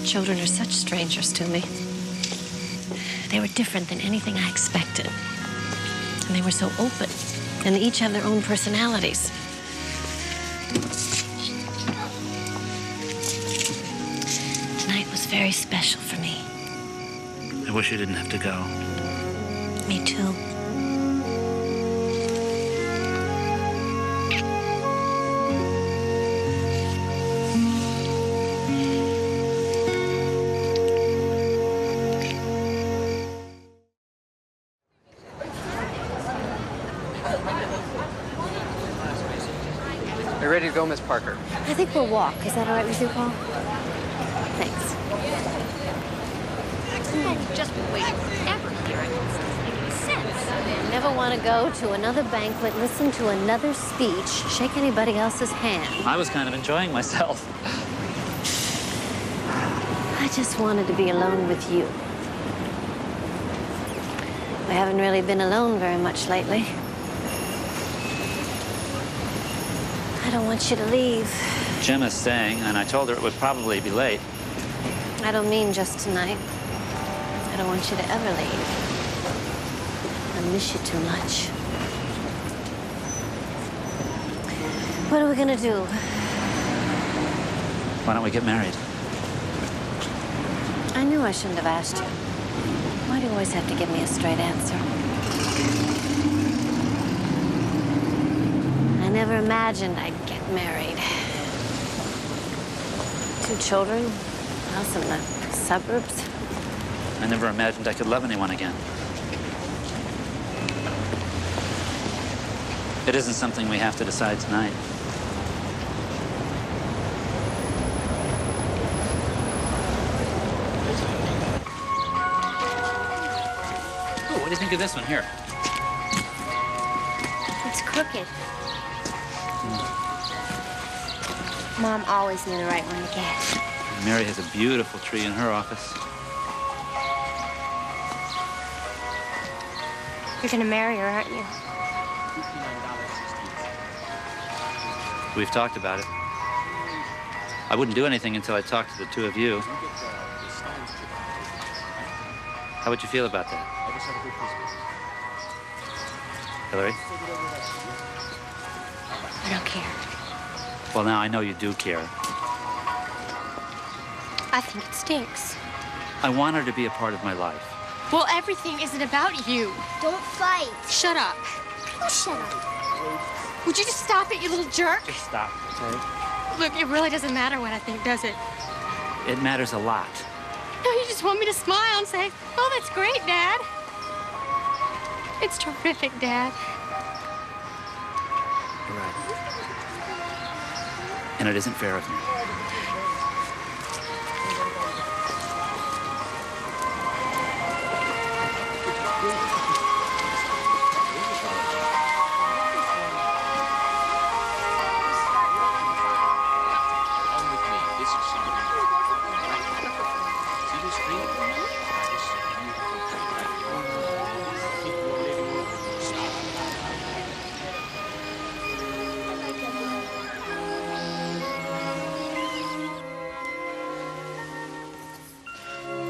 Children are such strangers to me. They were different than anything I expected. And they were so open. And they each have their own personalities. Tonight was very special for me.
I wish you didn't have to go.
Me too.
Are you ready to go, Miss Parker?
I think we'll walk. Is that all right with you, Paul? Thanks.
Just wait. Ever hear it? Doesn't make any sense.
I never want to go to another banquet, listen to another speech, shake anybody else's hand.
I was kind of enjoying myself.
I just wanted to be alone with you. We haven't really been alone very much lately. I don't want you to leave.
Gemma's staying, and I told her it would probably be late.
I don't mean just tonight. I don't want you to ever leave. I miss you too much. What are we gonna do?
Why don't we get married?
I knew I shouldn't have asked you. Why do you always have to give me a straight answer? I never imagined I'd get married. 2 children, house in the suburbs.
I never imagined I could love anyone again. It isn't something we have to decide tonight. Oh, what do you think of this one here?
It's crooked. Mom always knew the right one to get.
Mary has a beautiful tree in her office.
You're gonna marry her, aren't you?
We've talked about it. I wouldn't do anything until I talked to the two of you. How would you feel about that? Hillary?
I don't care.
Well, now I know you do care.
I think it stinks.
I want her to be a part of my life.
Well, everything isn't about you.
Don't fight.
Shut up.
You shut up.
Would you just stop it, you little jerk?
Just stop, okay?
Look, it really doesn't matter what I think, does it?
It matters a lot.
No, you just want me to smile and say, oh, that's great, Dad. It's terrific, Dad.
You're right. And it isn't fair of me.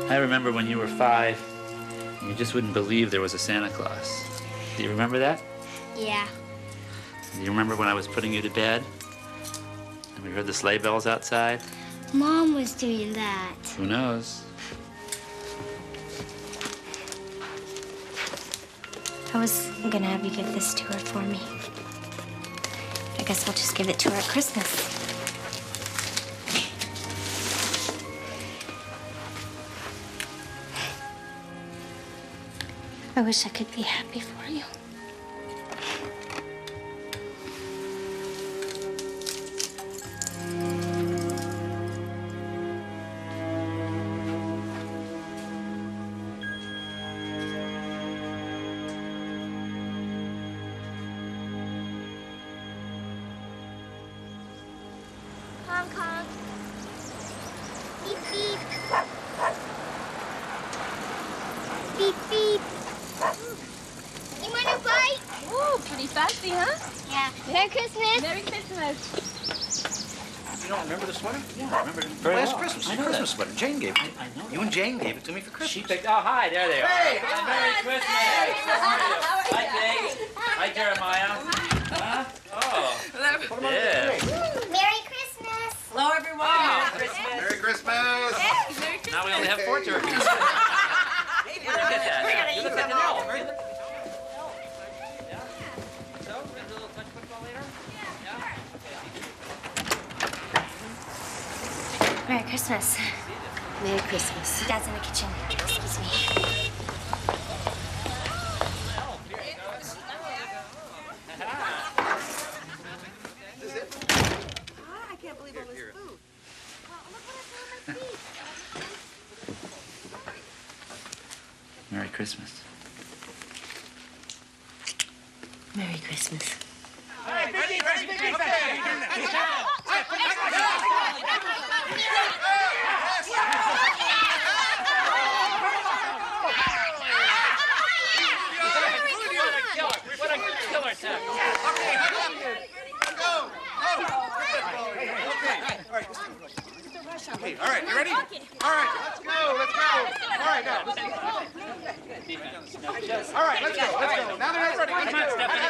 I remember when you were 5, and you just wouldn't believe there was a Santa Claus. Do you remember that?
Yeah.
Do you remember when I was putting you to bed, and we heard the sleigh bells outside?
Mom was doing that.
Who knows?
I was gonna have you give this to her for me. I guess I'll just give it to her at Christmas. I wish I could be happy for you.
Hong Kong. Beep, beep. Beep, beep. You want to bite?
Ooh, pretty fancy, huh?
Yeah. Merry Christmas.
Merry Christmas.
You don't remember the sweater?
Yeah, I remember it very
Last
well.
Christmas.
I
Your
know
Christmas
that.
sweater. Jane gave it.
I know
You and Jane gave it to me for Christmas.
She picked. Oh, hi. There they are.
Hey,
Merry Christmas. Hi, Jake. Hi, Jeremiah. Huh? Oh. Yeah.
Merry Christmas.
Hello, everyone.
Oh,
Merry Christmas!
now we only have 4 turkeys. Look at that. You look like an elf.
Merry Christmas.
Merry Christmas.
Dad's in the kitchen. Excuse me.
I can't believe all this food.
Merry Christmas.
Merry Christmas.
What a killer tech.
Okay, all right, you ready? All right, let's go, let's go. All right, now. All right, let's go, let's go. Now they're not ready.
Come on, Stephanie.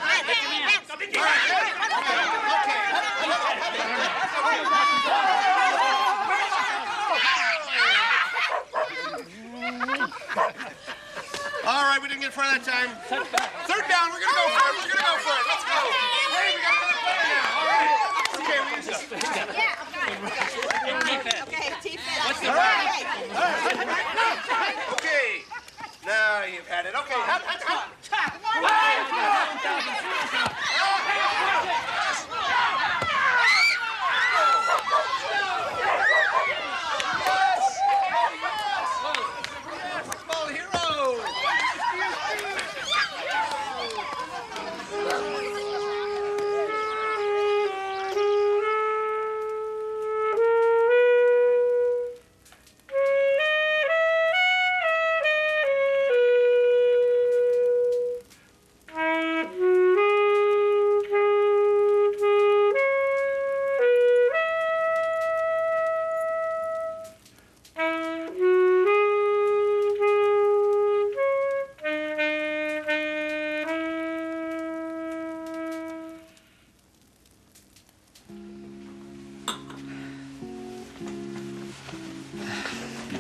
All right, we didn't get in front of that time. Third down, we're gonna go for it. We're gonna go for it. Let's go. Hey, we got another player now. All right. Okay, we use this.
Okay, defense.
What's the right? Okay. Now you've had it. Okay. Football hero.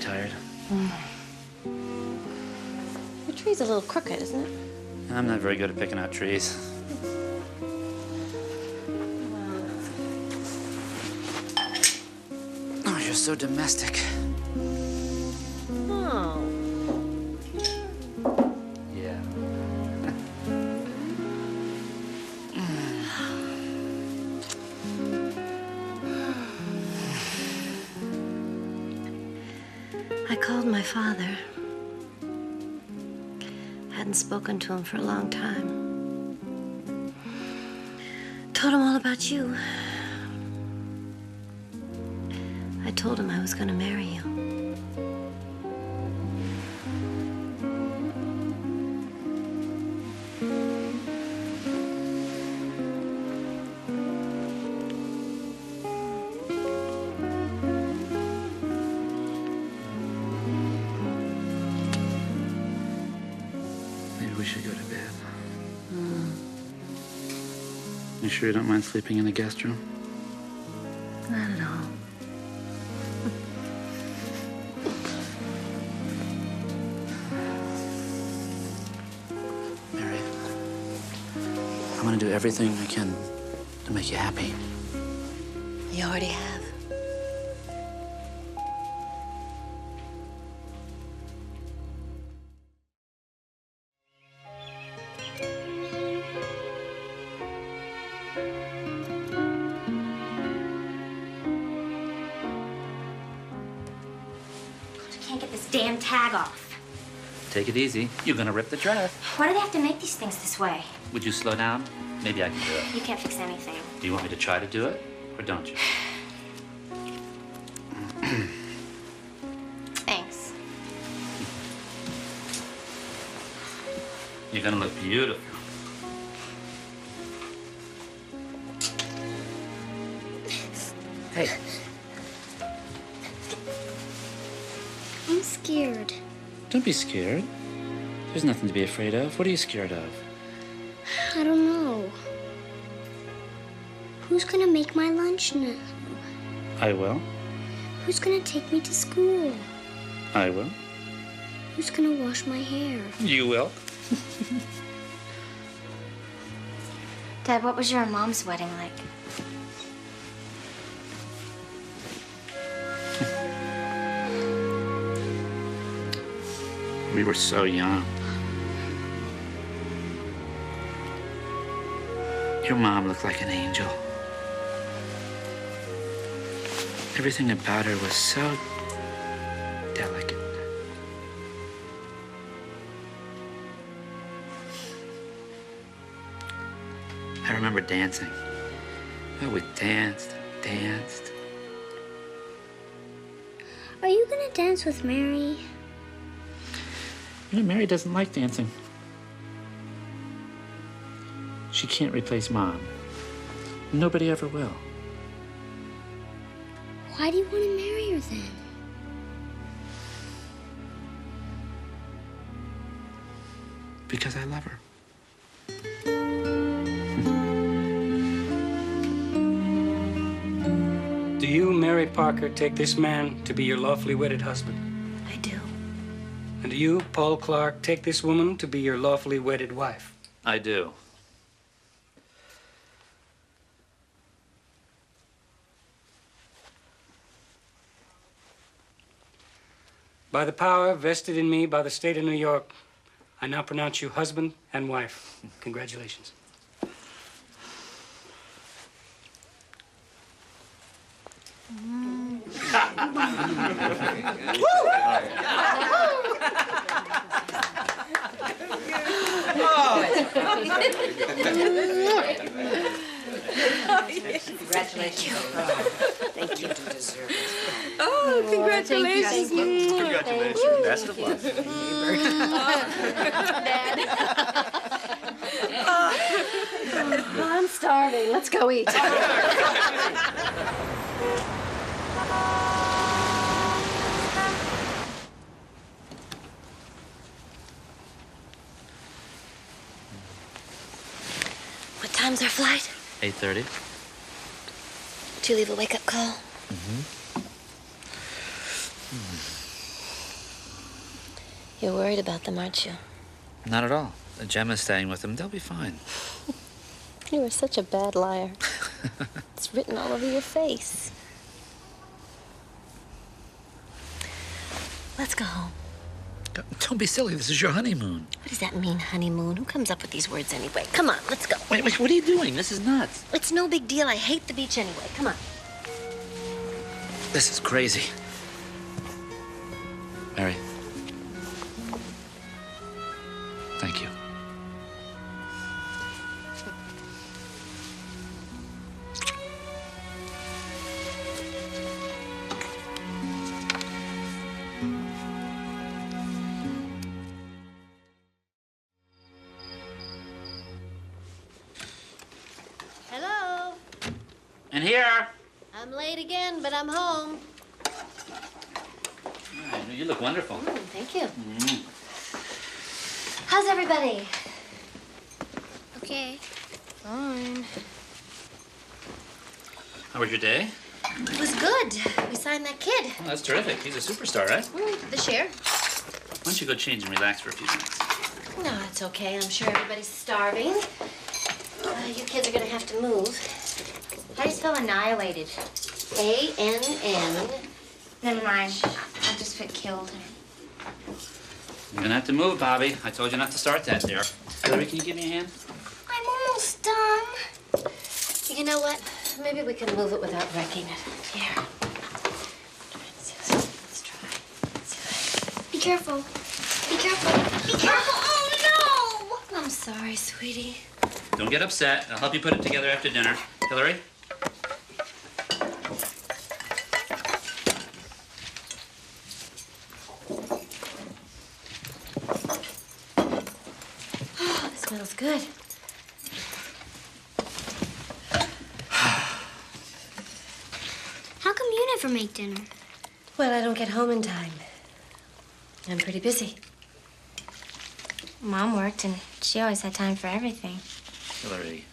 tired.
Your tree's a little crooked, isn't it?
I'm not very good at picking out trees. Oh, you're so domestic.
Oh.
Yeah.
I called my father. Hadn't spoken to him for a long time. Told him all about you. I told him I was going to marry you.
Maybe we should go to bed. You sure you don't mind sleeping in the guest room?
Not at all.
Mary, I'm gonna do everything I can to make you happy.
You already have.
Can't get this damn tag off.
Take it easy. You're gonna rip the dress.
Why do they have to make these things this way?
Would you slow down? Maybe I can do it.
You can't fix anything.
Do you want me to try to do it, or don't you?
Thanks.
You're gonna look beautiful. Hey.
I'm scared.
Don't be scared. There's nothing to be afraid of. What are you scared of?
I don't know. Who's gonna make my lunch now?
I will.
Who's gonna take me to school?
I will.
Who's gonna wash my hair?
You will.
Dad, what was your and Mom's wedding like?
We were so young. Your mom looked like an angel. Everything about her was so delicate. I remember dancing. Oh, we danced, danced.
Are you gonna dance with Mary?
You know, Mary doesn't like dancing. She can't replace Mom. Nobody ever will.
Why do you want to marry her then?
Because I love her.
Do you, Mary Parker, take this man to be your lawfully wedded husband?
I do.
And do you, Paul Clark, take this woman to be your lawfully wedded wife?
I do.
By the power vested in me by the state of New York, I now pronounce you husband and wife. Congratulations.
Congratulations. Thank you. You do deserve it.
Oh, congratulations.
Congratulations. Best of luck.
I'm starving. Let's go eat. What time's our flight?
8:30.
Did you leave a wake-up call?
You're worried about them, aren't you?
Not at all. Gemma's staying with them. They'll be fine.
You are such a bad liar. It's written all over your face. Let's go home.
Don't be silly. This is your honeymoon.
What does that mean, honeymoon? Who comes up with these words anyway? Come on, let's go.
Wait, what are you doing? This is nuts.
It's no big deal. I hate the beach anyway. Come on.
This is crazy. Mary. Thank you.
Hello.
And here.
I'm late again, but I'm home.
You look wonderful.
Thank you. How's everybody?
Okay.
Fine.
How was your day?
It was good. We signed that kid.
Oh, that's terrific. He's a superstar, right?
This year.
Why don't you go change and relax for a few minutes?
No, it's okay. I'm sure everybody's starving. You kids are gonna have to move.
How do you spell annihilated?
A-N-N.
Never mind. I just put killed.
You're gonna have to move, Bobby. I told you not to start that there. Hillary, can you give me a hand?
I'm almost done. You know what? Maybe we can move it without wrecking it. Here. Let's try.
Be careful. Be careful. Be careful. Oh, no!
I'm sorry, sweetie.
Don't get upset. I'll help you put it together after dinner. Hillary?
Oh, this smells good.
How come you never make dinner?
Well, I don't get home in time. I'm pretty busy.
Mom worked, and she always had time for everything.
Hillary.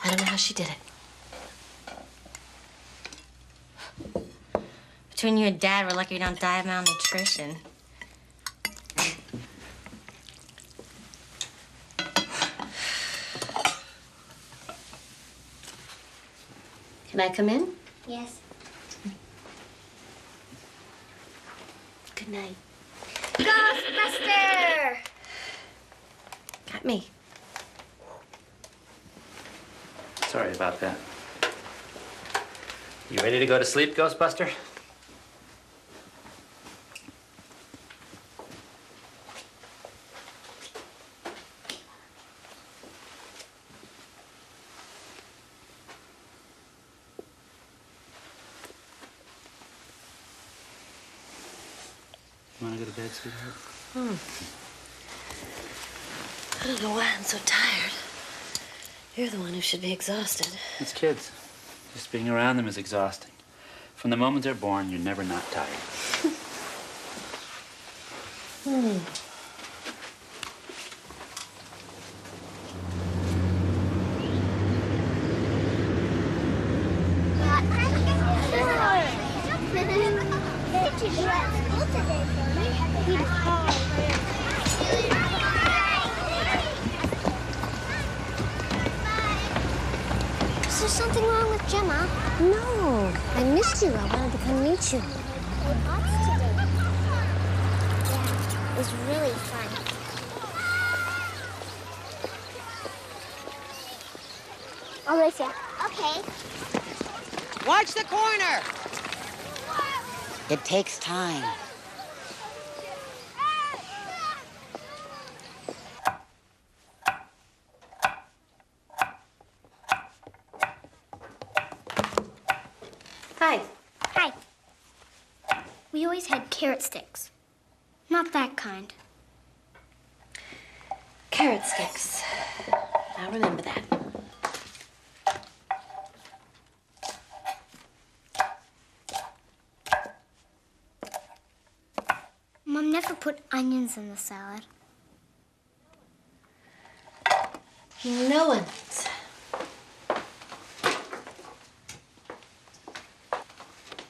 I don't know how she did it.
Between you and Dad, we're lucky we don't die of malnutrition.
Can I come in?
Yes.
Good night.
Ghostbuster!
Got me.
Sorry about that. You ready to go to sleep, Ghostbuster? You want to go to bed, sweetheart?
I don't know why I'm so tired. You're the one who should be exhausted.
It's kids. Just being around them is exhausting. From the moment they're born, you're never not tired.
Is there something wrong with Gemma? No. I missed you. I wanted to come meet you. We boxed today. Yeah, it was really fun. I'll race you. Okay.
Watch the corner. It takes time.
Hi.
Hi. We always had carrot sticks. Not that kind.
Carrot sticks. I'll remember that.
Mom never put onions in the salad.
No one's.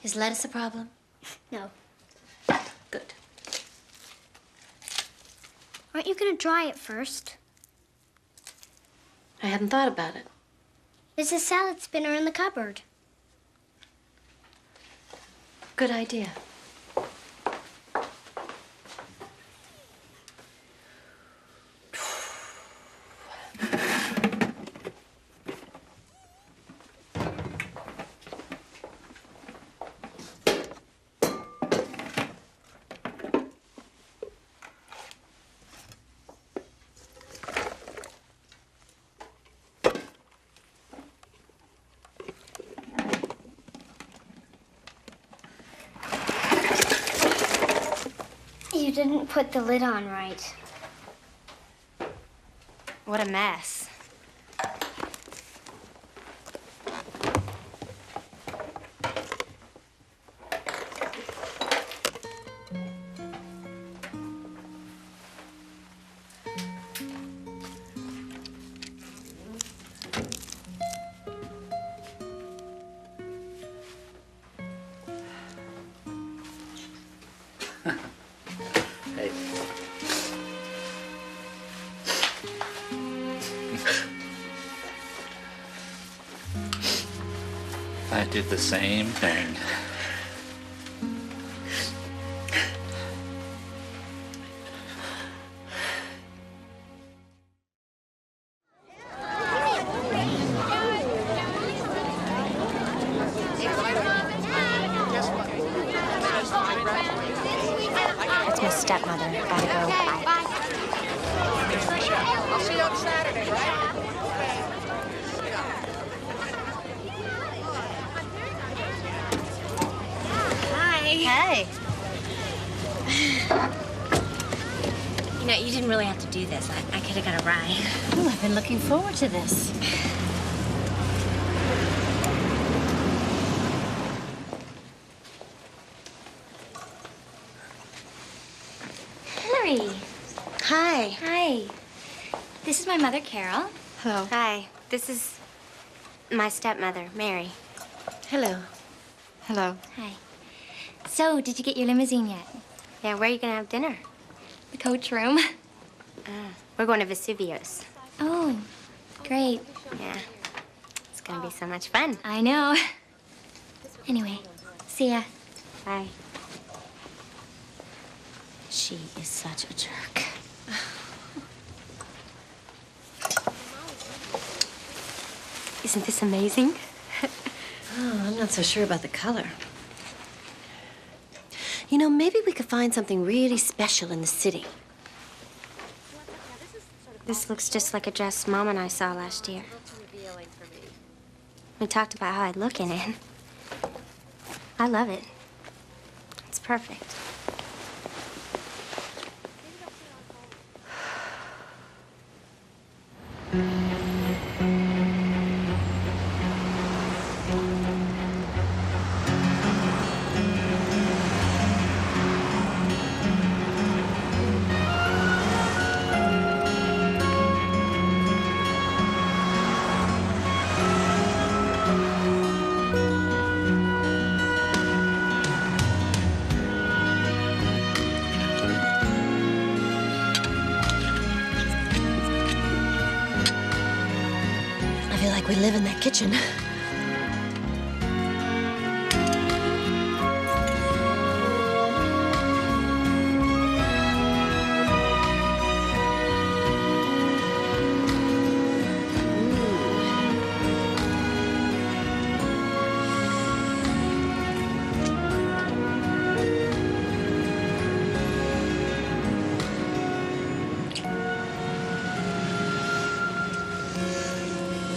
Is
Is lettuce a problem?
No.
Good.
Aren't you gonna dry it first?
I hadn't thought about it.
There's a salad spinner in the cupboard.
Good idea.
You didn't put the lid on right.
What a mess.
Hey. I did the same thing.
That's my stepmother. Gotta go. Bye.
I'll see you on Saturday, right?
Hey. You know, you didn't really have to do this. I could have got a ride.
Oh, I've been looking forward to this.
Hillary. Hi.
Hi. This is my mother, Carol.
Hello.
Hi. This is my stepmother, Mary.
Hello.
Hello.
Hi. So, did you get your limousine yet?
Yeah, where are you gonna have dinner?
The coach room.
We're going to Vesuvius.
Oh, great.
Yeah. It's gonna be so much fun.
I know. Anyway, see ya.
Bye. She is such a jerk. Isn't this amazing?
Oh, I'm not so sure about the color. You know, maybe we could find something really special in the city.
This looks just like a dress Mom and I saw last year. We talked about how I'd look in it. I love it. It's perfect.
I feel like we live in that kitchen.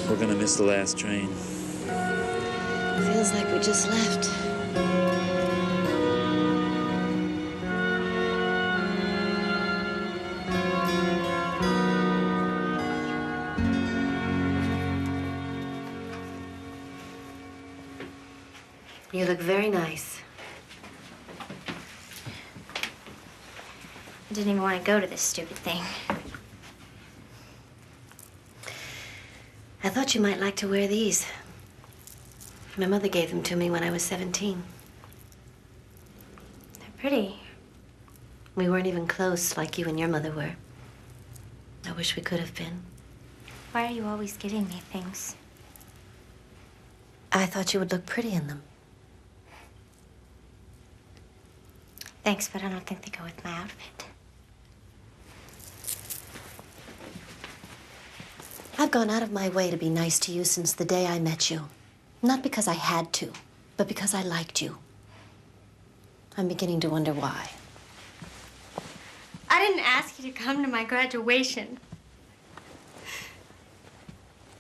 We're gonna miss the last train.
Feels like we just left. You look very nice.
I didn't even want to go to this stupid thing.
I thought you might like to wear these. My mother gave them to me when I was 17.
pretty.
We weren't even close like you and your mother were. I wish we could have been.
Why are you always getting me things?
I thought you would look pretty in them.
Thanks, but I don't think they go with my outfit.
I've gone out of my way to be nice to you since the day I met you. Not because I had to, but because I liked you. I'm beginning to wonder why.
I didn't ask you to come to my graduation.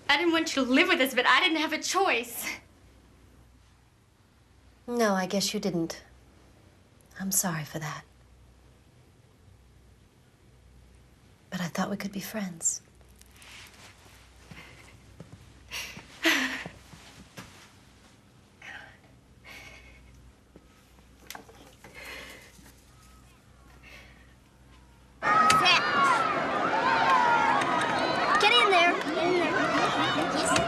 I didn't want you to live with us, but I didn't have a choice.
No, I guess you didn't. I'm sorry for that. But I thought we could be friends.
Get in there. Get in there. Yes.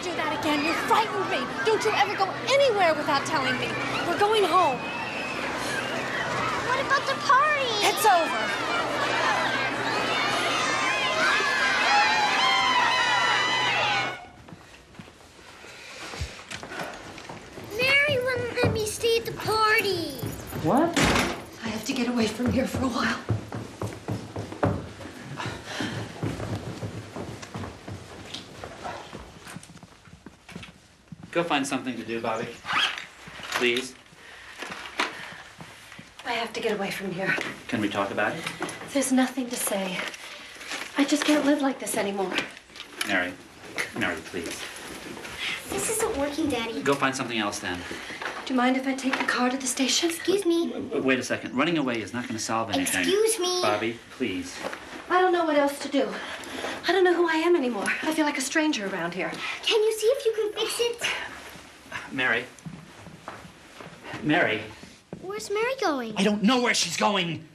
Do that again. You frightened me. Don't you ever go anywhere without telling me. We're going home.
What about the party?
It's over.
Mary wouldn't let me stay at the party.
What?
I have to get away from here for a while.
Go find something to do, Bobby. Please.
I have to get away from here.
Can we talk about it?
There's nothing to say. I just can't live like this anymore.
Mary. Mary, please.
This isn't working, Daddy.
Go find something else then.
Do you mind if I take the car to the station?
Excuse me.
Wait a second. Running away is not going to solve anything.
Excuse me.
Bobby, please.
I don't know what else to do. I don't know who I am anymore. I feel like a stranger around here.
Can you see if you can fix it?
Mary. Mary.
Where's Mary going?
I don't know where she's going.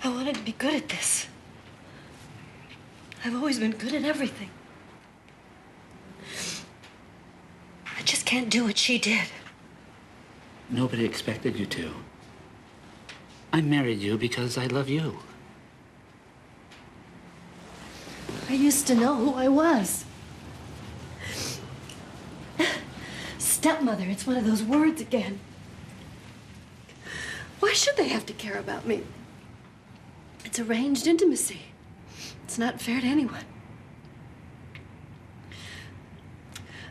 I wanted to be good at this. I've always been good at everything. I just can't do what she did.
Nobody expected you to. I married you because I love you.
I used to know who I was. Stepmother, it's one of those words again. Why should they have to care about me? It's arranged intimacy. It's not fair to anyone.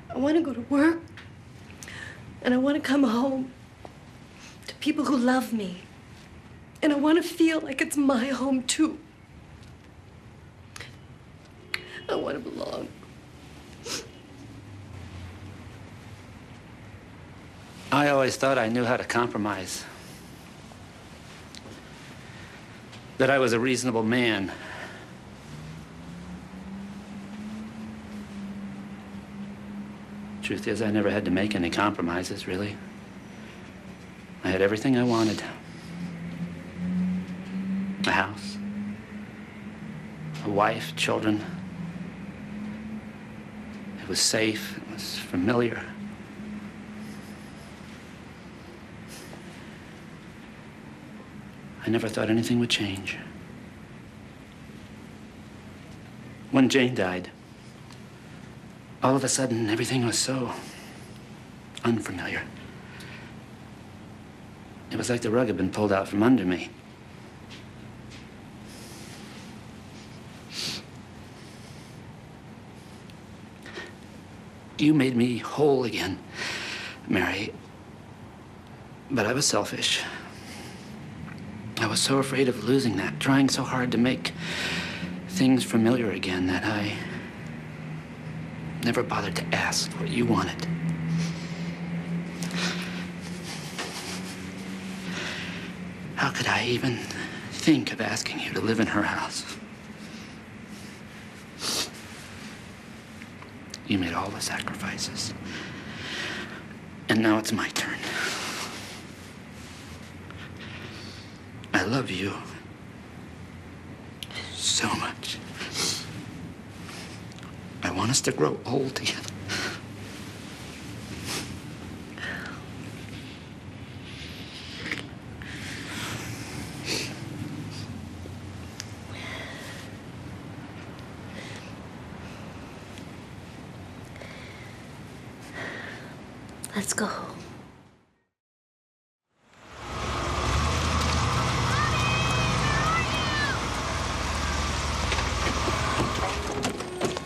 I want to go to work, and I want to come home to
people who love me. And I want to feel like it's my home, too. I want to belong.
I always thought I knew how to compromise. That I was a reasonable man. Truth is, I never had to make any compromises, really. I had everything I wanted. A house, a wife, children. It was safe, it was familiar. I never thought anything would change. When Jane died, all of a sudden, everything was so unfamiliar. It was like the rug had been pulled out from under me. You made me whole again, Mary. But I was selfish. I was so afraid of losing that, trying so hard to make things familiar again that I never bothered to ask what you wanted. How could I even think of asking you to live in her house? You made all the sacrifices. And now it's my turn. I love you so much. I want us to grow old together.
Let's go home.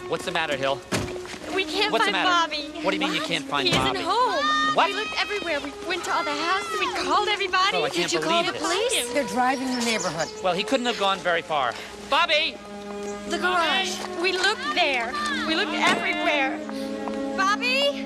What's the matter, Hill?
We can't
What's the
find
matter?
Bobby.
What do you mean you can't find
He
Bobby?
isn't home.
What?
We looked everywhere. We went to all the houses. We called everybody.
Oh, I can't
Did you
believe
call the
this.
police?
They're driving the neighborhood.
Well, he couldn't have gone very far. Bobby!
The garage. We looked there. We looked everywhere. Bobby?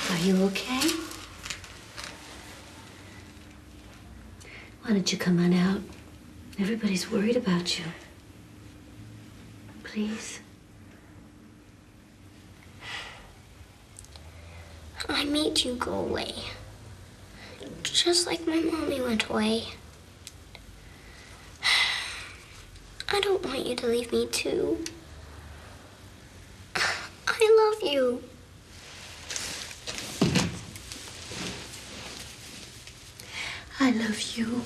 Are you okay? Why don't you come on out? Everybody's worried about you. Please.
I made you go away. Just like my mommy went away. I don't want you to leave me too. I love you.
I love you.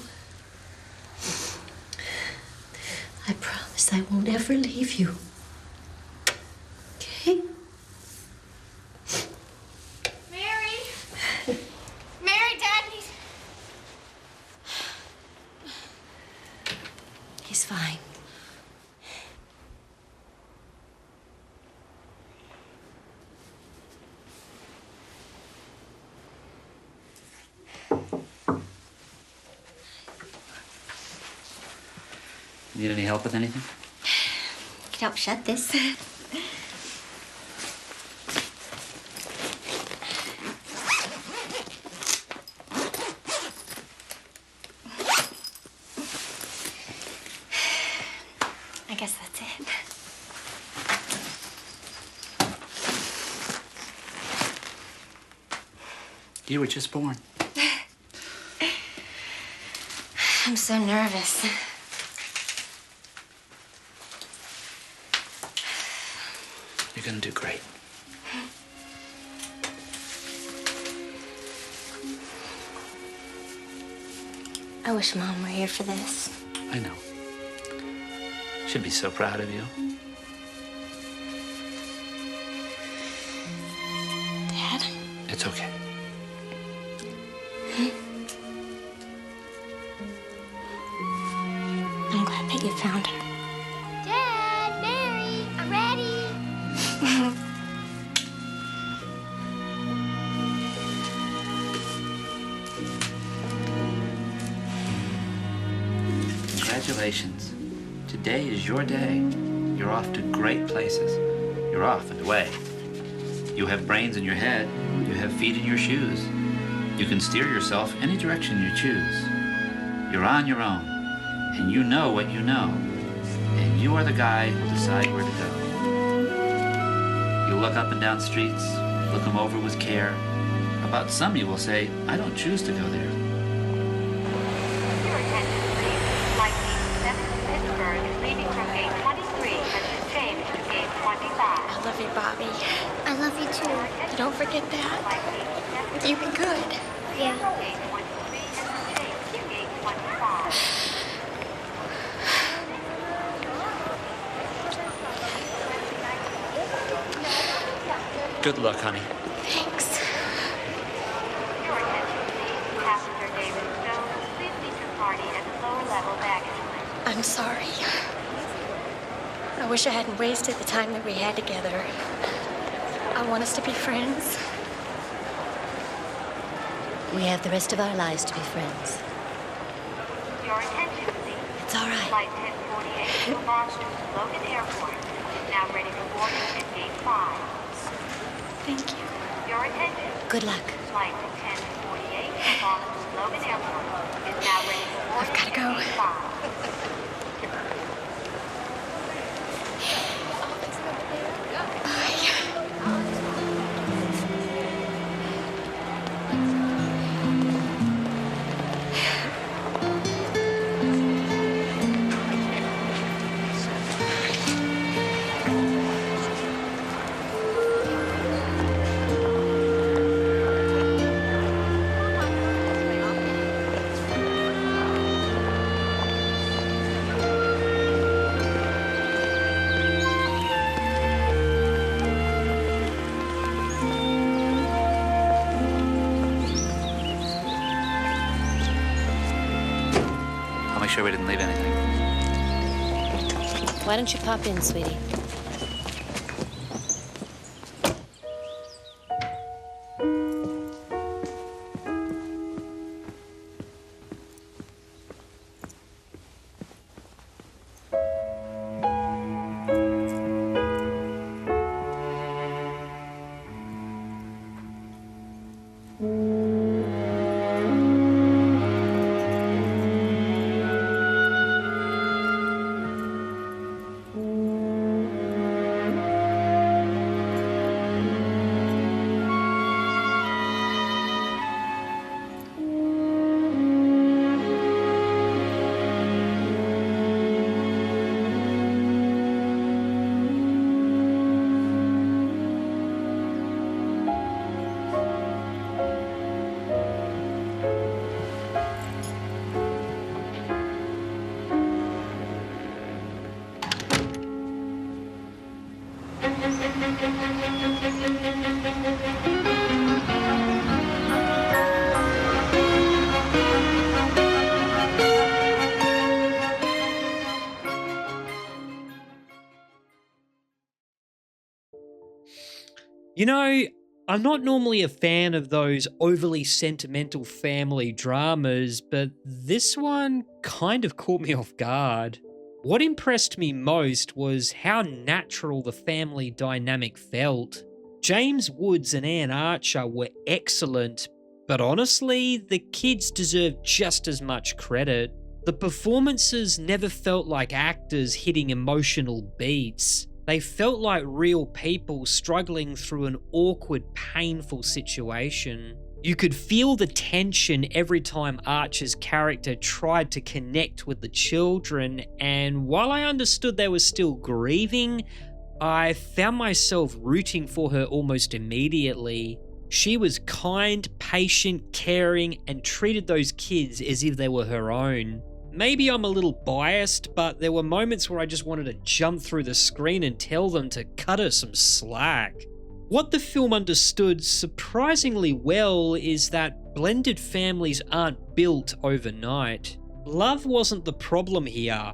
I promise I won't ever leave you. Okay?
Mary! Mary, Dad needs...
Need any help with anything?
Could help shut this. I guess that's it.
You were just born.
I'm so nervous.
You're gonna do great.
I wish Mom were here for this.
I know. Should be so proud of you.
Dad?
It's okay.
I'm glad that you found her.
Dad, Mary, I'm ready.
Congratulations. Today is your day. You're off to great places. You're off and away. You have brains in your head. You have feet in your shoes. You can steer yourself any direction you choose. You're on your own, and you know what you know. And you are the guy who'll decide where to go. You'll look up and down streets, look them over with care. About some you will say, I don't choose to go there.
I love you, Bobby.
I love you too.
Don't forget that. You be good.
Yeah.
Good luck, honey.
Thanks. I'm sorry. I wish I hadn't wasted the time that we had together. I want us to be friends.
We have the rest of our lives to be friends.
Your attention, please.
It's all right.
Flight 1048 to Boston, Logan Airport. Now ready for boarding at gate 5.
Thank you.
Your attention.
Good luck.
Flight 1048 to Boston, Logan Airport is now ready for boarding
I've gotta go.
at gate 5.
I'll make sure we didn't leave anything.
Why don't you pop in, sweetie?
You know, I'm not normally a fan of those overly sentimental family dramas, but this one kind of caught me off guard. What impressed me most was how natural the family dynamic felt. James Woods and Anne Archer were excellent, but honestly, the kids deserve just as much credit. The performances never felt like actors hitting emotional beats. They felt like real people struggling through an awkward, painful situation. You could feel the tension every time Archer's character tried to connect with the children, and while I understood they were still grieving, I found myself rooting for her almost immediately. She was kind, patient, caring, and treated those kids as if they were her own. Maybe I'm a little biased, but there were moments where I just wanted to jump through the screen and tell them to cut her some slack. What the film understood surprisingly well is that blended families aren't built overnight. Love wasn't the problem here.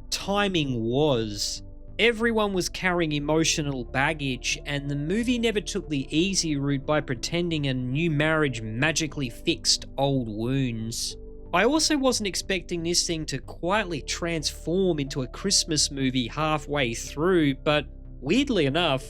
Timing was. Everyone was carrying emotional baggage, and the movie never took the easy route by pretending a new marriage magically fixed old wounds. I also wasn't expecting this thing to quietly transform into a Christmas movie halfway through, but weirdly enough,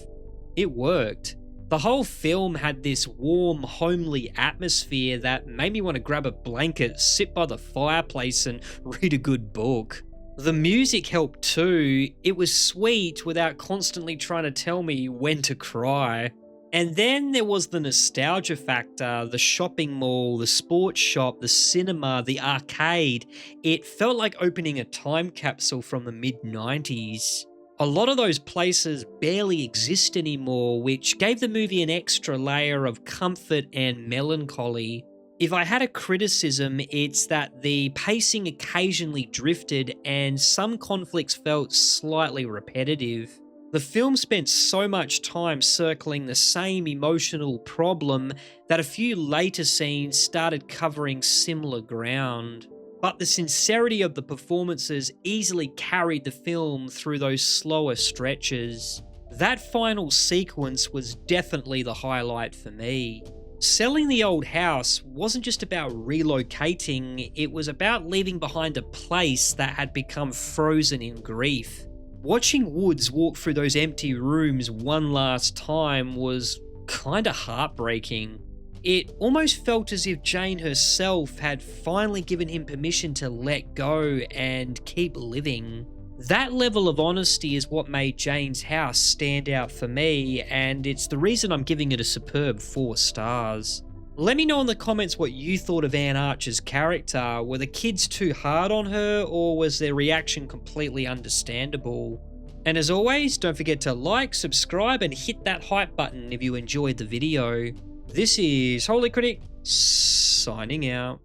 it worked. The whole film had this warm, homely atmosphere that made me want to grab a blanket, sit by the fireplace, and read a good book. The music helped too. It was sweet without constantly trying to tell me when to cry. And then there was the nostalgia factor, the shopping mall, the sports shop, the cinema, the arcade. It felt like opening a time capsule from the mid-90s. A lot of those places barely exist anymore, which gave the movie an extra layer of comfort and melancholy. If I had a criticism, it's that the pacing occasionally drifted and some conflicts felt slightly repetitive. The film spent so much time circling the same emotional problem that a few later scenes started covering similar ground. But the sincerity of the performances easily carried the film through those slower stretches. That final sequence was definitely the highlight for me. Selling the old house wasn't just about relocating, it was about leaving behind a place that had become frozen in grief. Watching Woods walk through those empty rooms one last time was kinda heartbreaking. It almost felt as if Jane herself had finally given him permission to let go and keep living. That level of honesty is what made Jane's house stand out for me, and it's the reason I'm giving it a superb 4 stars. Let me know in the comments what you thought of Anne Archer's character. Were the kids too hard on her, or was their reaction completely understandable? And as always, don't forget to like, subscribe, and hit that hype button if you enjoyed the video. This is Holy Critic, signing out.